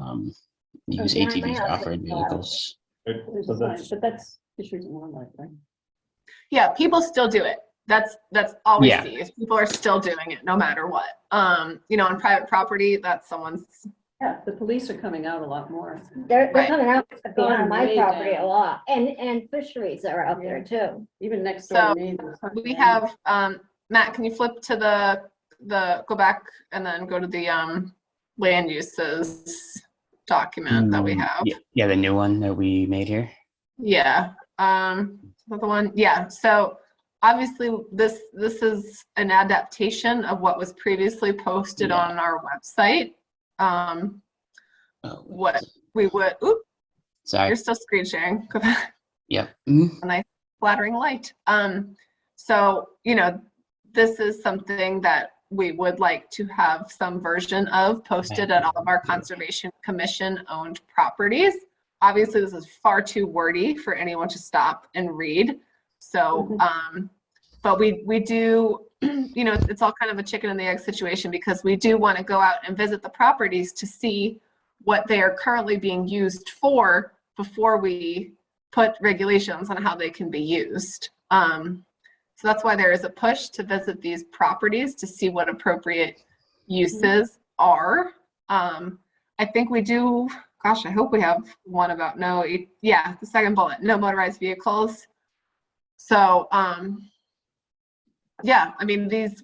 behind my ATVs, house, off-road it's allowed. vehicles. there's So a sign, that's- but that's Fisheries and Wildlife, right? Yeah, people still do it. That's all we Yeah. see is people are still doing it no matter what. You know, on private property, that's someone's. Yeah, the police are coming out a lot more. They're Right. coming out behind my way property down. a lot, and fisheries are out there too. Even next So, door neighbors. We have, Matt, can you flip to go back and then go to the land uses document that we have? Yeah, the new one that we made here. Yeah, is that the one? Yeah, so obviously this is an adaptation of what was previously posted Yeah. on our website. Oh, What we would, oop, sorry. you're still screen sharing. Go back. Yep. Mhm. A nice flattering light. So, you know, this is something that we would like to have some version of posted at all of our Conservation Commission owned properties. Obviously, this is far too wordy for anyone to stop and read. So, but we do, you know, it's all kind of a chicken and the egg situation because we do want to go out and visit the properties to see what they are currently being used for before we put regulations on how they can be used. So that's why there is a push to visit these properties to see what appropriate uses are. I think we do, gosh, I hope we have one about the second bullet, no motorized vehicles. So, yeah, I mean, these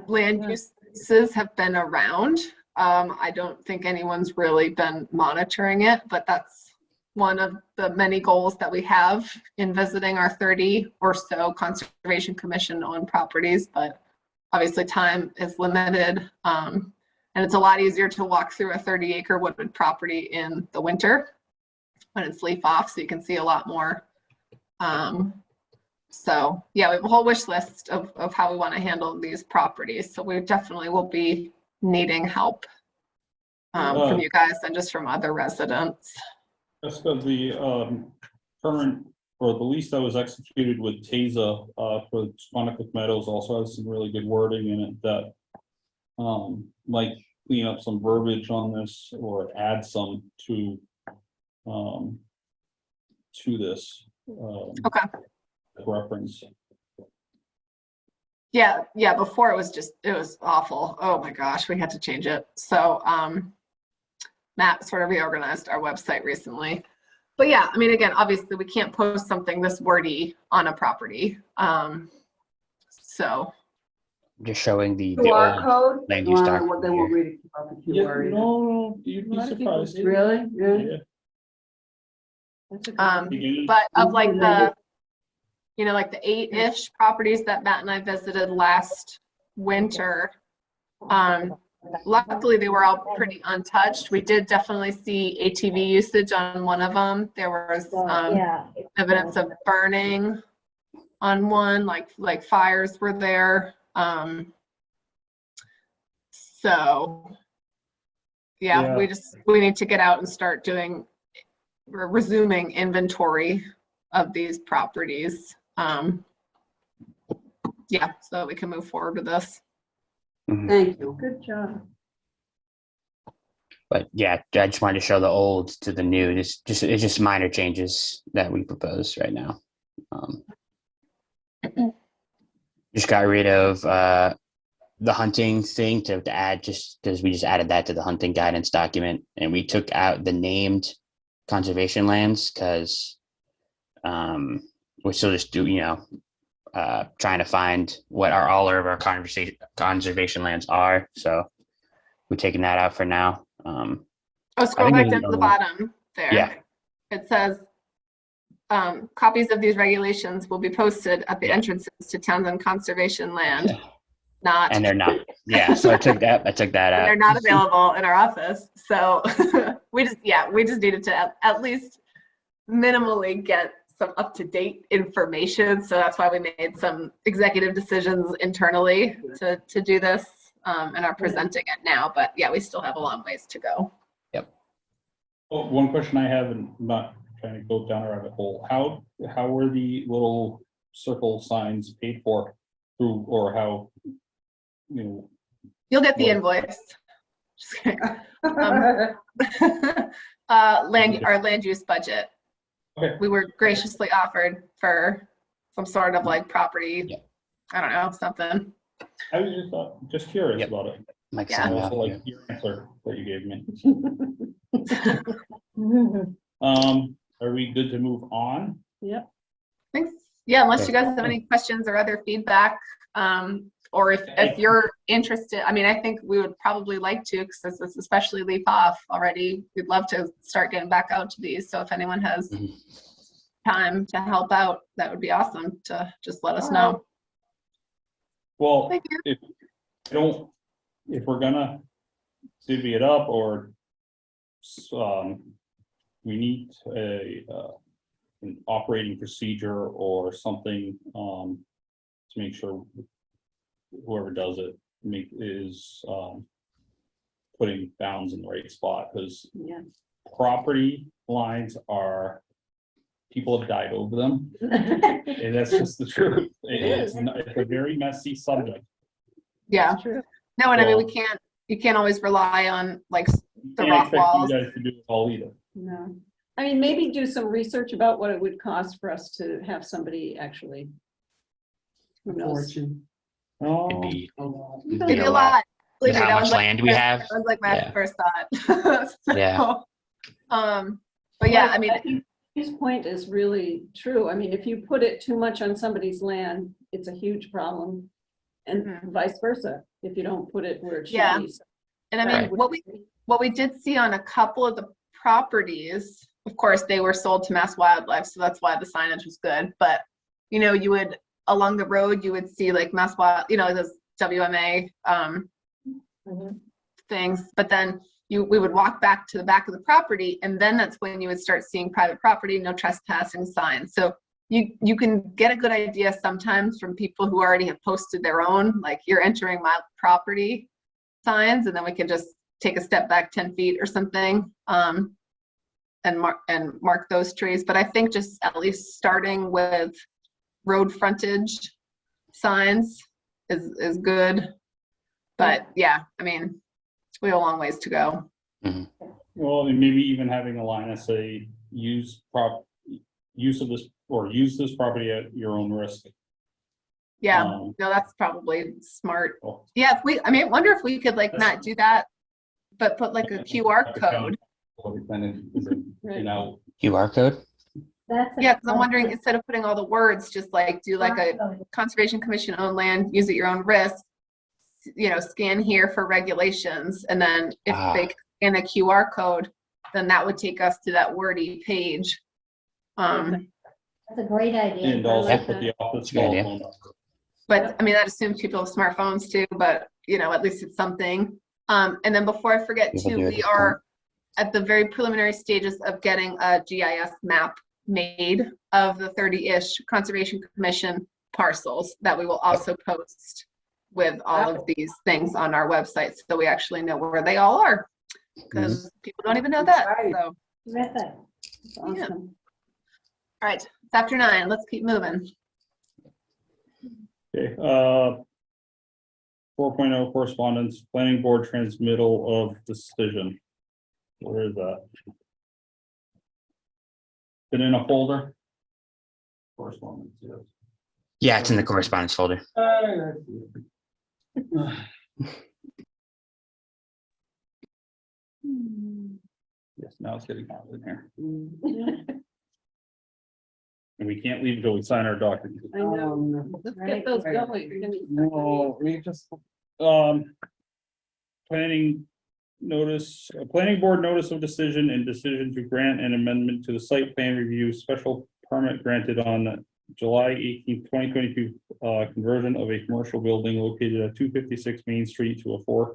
land uses have been around. I don't think anyone's really been monitoring it, but that's one of the many goals that we have in visiting our 30 or so Conservation Commission owned properties, but obviously time is limited. And it's a lot easier to walk through a 30-acre wooded property in the winter when it's leaf off, so you can see a lot more. So yeah, we have a whole wish list of how we want to handle these properties. So we definitely will be needing help from you guys and just from other residents. Jessica, the current, or the lease that was executed with TASA for Squanicook Meadows also has some really good wording in it that, like clean up some verbiage on this or add some to this. Okay. Reference. Yeah, before it was awful. Oh my gosh, we had to change it. So, Matt sort of reorganized our website recently. But yeah, I mean, again, obviously we can't post something this wordy on a property. So. Just showing the QR old code? land use Well, document they won't here. read it about the Yeah, QR. either. no, you'd be A lot of people surprised. do. Really? Yeah. Yeah. That's a good Beginning- But of like Related. like the 8-ish properties that Matt and I visited last winter, luckily they were all pretty untouched. We did definitely see ATV usage on one of them. There was Yeah. evidence of burning on one, like fires were there. So yeah, Yeah. we need to get out and start resuming inventory of these properties. Yeah, so we can move forward with this. Thank you. Good job. But yeah, I just wanted to show the old to the new. It's just minor changes that we propose right now. Just got rid of the hunting thing to add, just because we just added that to the hunting guidance document, and we took out the named conservation lands because we're still just trying to find what all of our conservation lands are. So we're taking that out for now. Scroll think back there's down to the another one. bottom there. Yeah. It says, copies of these regulations will be posted at the Yeah. entrances to Townsend Conservation Land. Not, And they're not. Yeah. So I took that and out. they're not available in our office. So we just needed to at least minimally get some up-to-date information. So that's why we made some executive decisions internally to do this and are presenting it now. But yeah, we still have a long ways to go. Oh, one question I have, and I'm not trying to go down a rabbit hole. How were the little circle signs paid for through, or how, You'll get the invoice. Just kidding. Our land use budget. Okay. We were graciously offered for some sort of like property, Yeah. I don't know, something. I was just curious Yep. about it. Like Yeah. I some, also like your answer that you gave me. Mhm. Are we good to move on? Yep. Thanks. Yeah, unless you guys have any questions or other feedback, or if you're interested, I mean, I think we would probably like to, because this is especially leaf off already. We'd love to start getting back out to these. So if anyone has Mhm. time to help out, that would be awesome to just let us know. Well, Thank you. if we're gonna divvy it up, or we need an operating procedure or something to make sure whoever does it is putting bounds in the right spot, because Yeah. property lines people have died over them, and that's just the truth. It's a very messy subject. Yeah. That's true. No, and I mean, Well- you can't always rely on like the Can't rock expect walls. you guys to do it all either. No. I mean, maybe do some research about what it would cost for us to have somebody actually. Who knows? Fortune. Oh, It'd be, It'd be a lot. Believe me, How that much was like land we my- have? That was like my Yeah. first thought. So, Yeah. But yeah, I mean, think his point is really true. I mean, if you put it too much on somebody's land, it's a huge problem. And Mhm. vice versa, if you don't put it where it should Yeah. be. and I mean, Right. what we did see on a couple of the properties, of course, they were sold to Mass Wildlife, so that's why the signage was good. But you would along the road, you would see like Mass Wild, those WMA Mhm. things. But then we would walk back to the back of the property, and then that's when you would start seeing private property, no trespassing signs. So you can get a good idea sometimes from people who already have posted their own, like you're entering my property signs, and then we can just take a step back 10 feet or something and mark those trees. But I think just at least starting with road frontage signs is good. But yeah, I mean, we have a long ways to go. Well, and maybe even having a line that say, use of this, or use this property at your own risk. Yeah, Um, no, that's probably smart. Oh. Yeah, if we, I mean, I wonder if we could like not do that, but put like a QR code. You know, QR code? That's. Yeah, because I'm wondering, instead of putting all the words, just like do like a Conservation Commission owned land, use at your own risk. You know, scan here for regulations, and then if they scan a QR code, then that would take us to that wordy page. That's a great idea. and also like put the office Good idea. telephone number. But I mean, that assumes people have smartphones too, but you know, at least it's something. And then before I forget People too, do it we this are at the very preliminary stages of getting a GIS map made of the 30-ish Conservation Commission parcels that we will also post with all of these things on our website, so we actually know where they all are, because people don't even know that. Right. So, Terrific. That's awesome. all right, it's after 9. Let's keep moving. Okay, 4.0 correspondence, planning board transmittal of decision. Where is that? Been in a folder? Correspondence, yes. Yeah, it's in the correspondence folder. Yes, now it's getting hot in here. And we can't leave until we sign our document. I know. Let's get those going. No, we just, planning notice, a planning board notice of decision and decision to grant an amendment to the site plan review special permit granted on July 18th, 2022, conversion of a commercial building located at 256 Main Street to a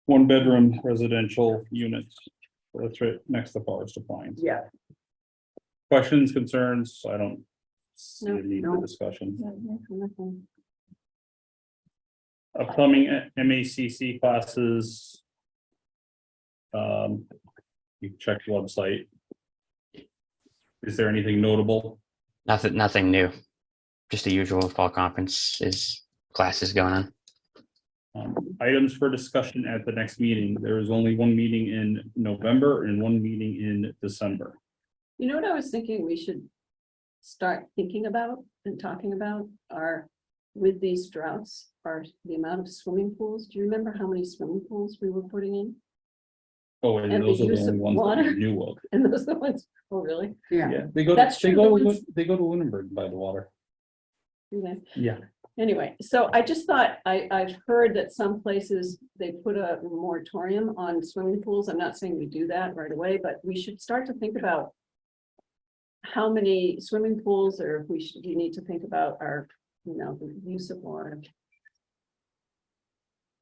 one-bedroom residential unit. That's right next to Forest Appliance. Yeah. Questions, concerns? I don't see a No, need for discussion. Nothing. Upcoming MACC classes. You can check the website. Is there anything notable? Nothing new. Just the usual fall conference classes going on. Items for discussion at the next meeting. There is only one meeting in November and one meeting in December. You know what I was thinking we should start thinking about and talking about are, with these droughts, are the amount of swimming pools. Do you remember how many swimming pools we were putting in? Oh, and And the those are the use of only ones that water. we knew of. And those are the ones, oh, really? Yeah, they go, That's they true, go, the ones- they go to Lunenburg by the water. Okay. Yeah. Anyway, so I just thought, I've heard that some places, they put a moratorium on swimming pools. I'm not saying we do that right away, but we should start to think about how many swimming pools, or if we need to think about our, the use of water.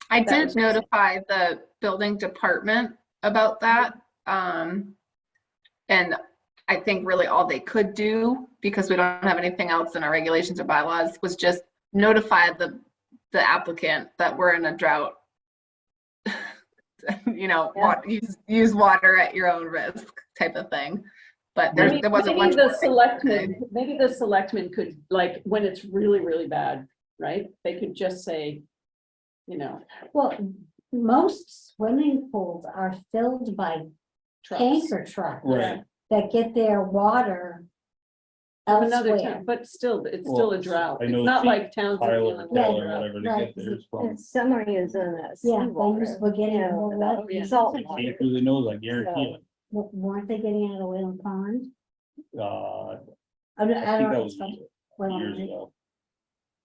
I That did was- notify the building department about that. And I think really all they could do, because we don't have anything else in our regulations or bylaws, was just notify the applicant that we're in a drought. Use water at your own risk type of thing. But there wasn't Maybe much. the more they could selectmen, say. maybe the selectmen could, like, when it's really, really bad, right? They could just say, Well, most swimming pools are filled by trucks. tanker trucks. Right. That get their water Of another elsewhere. town, but still, it's still a drought. I It's know not Steve like towns. are Tyler, dealing with or drought. whatever to right. get theirs from. Some are using Yeah, seawater. they used to get in, Oh, yeah. Salt I water. can't through the nose, I guarantee it. weren't they getting out of Whalen Pond? I I think don't that know. was Well, years ago.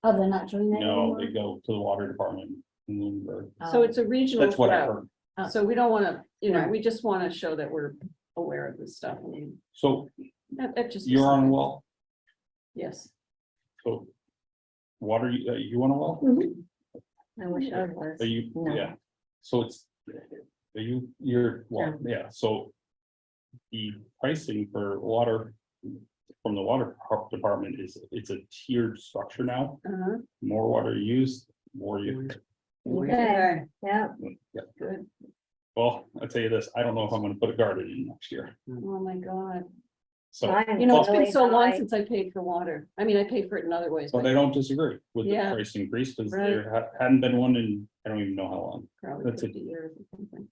Oh, they're not doing that No, anymore? they go to the water department in Lunenburg. So it's a regional That's what I drought. heard. So we don't want to, Right. we just want to show that we're aware of this stuff. I mean, So that just. you're on a well, Yes. so water, you on a well? I wish I was. Are you, No. yeah, so you're, well, yeah, so. The pricing for water from the water department it's a tiered structure now. Uh-huh. More water used, more you. Okay, yeah. Yeah. Good. Well, I'll tell you this, I don't know if I'm gonna put a garden in next year. Oh, my God. So, Mine You know, was it's been really so long high. since I paid for water. I mean, I paid for it in other ways, but I but don't disagree with the Yeah. price increase, because Right. there hadn't been one in, I don't even know how long. probably that's a- 50 years or something.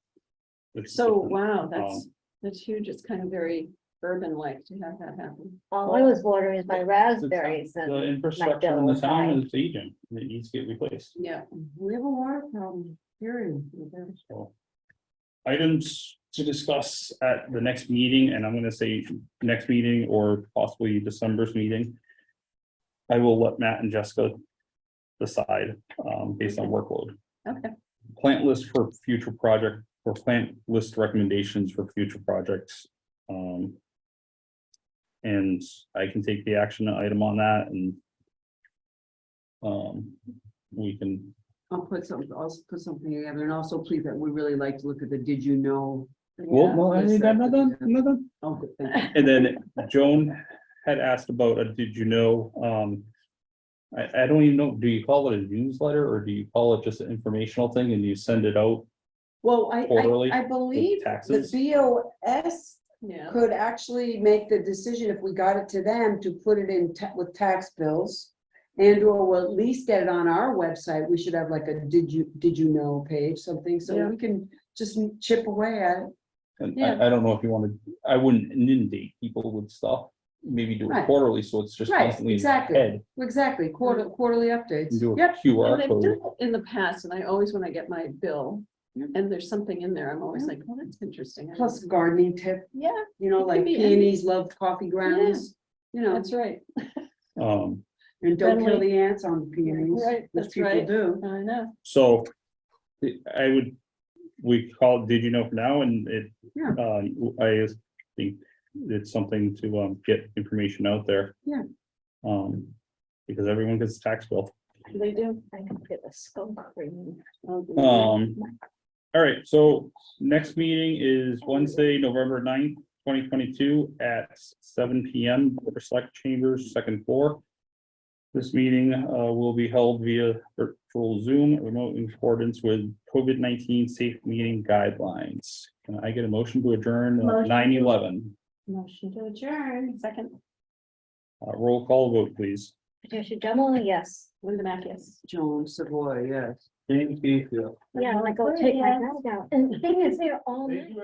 It's So, different. wow, that's huge. It's kind of very urban-like to have that happen. All I was watering is my The raspberries The and infrastructure bill in the was town high. is aging, and it needs to get replaced. Yeah. We have a water problem, period. So, items to discuss at the next meeting, and I'm gonna say next meeting or possibly December's meeting. I will let Matt and Jessica decide, based on workload. Okay. Plant list for future project, or plant list recommendations for future projects. And I can take the action item on that and we can, I'll put something together, and also please, that we really like to look at the did you know? well, no, I Yes, I'm not done, I'm not done. Oh, good, thank you. And then Joan had asked about, did you know, I don't even know, do you call it a newsletter or do you call it just an informational thing and you send it out? Well, Quarterly I believe the taxes? BOS Yeah. could actually make the decision if we got it to them to put it in with tax bills. And or we'll at least get it on our website. We should have like a did you know page, something, so Yeah. we can just chip away at it. And Yeah. I don't know if you wanted, I wouldn't inundate people with stuff, maybe do it Right. quarterly, so it's just Right, constantly in your exactly. head. Quarterly updates. And do a Yep. And QR they've code. done it in the past, and I always, when I get my bill, Yeah. and there's something in there, I'm always Yeah. like, oh, that's interesting. I Plus didn't- gardening tip, Yeah, you know, It could like be peonies love coffee grounds, you know, that's right. Um, and don't kill friendly. the ants on peonies. Right, which that's people right. do. I know. so I would, we call, did you know for now, and it, Yeah. I think it's something to, get information out there. Yeah. Because everyone gets a tax bill. They do. I could get a skunk cream. Oh, All right, so next meeting is Wednesday, November 9th, 2022 at 7 PM, Board of Select Chambers, second floor. This meeting will be held via virtual Zoom, remote in accordance with COVID-19 safe meeting guidelines. Can I get a motion to adjourn at Motion. 9:11? Motion to adjourn. Second, Roll call vote, please. Patricia Demolo, yes. Linda Mac, yes. Joan Savoy, yes. James Gatefield. Yeah, I'm like, go take my dog out. And the thing is, they're all night.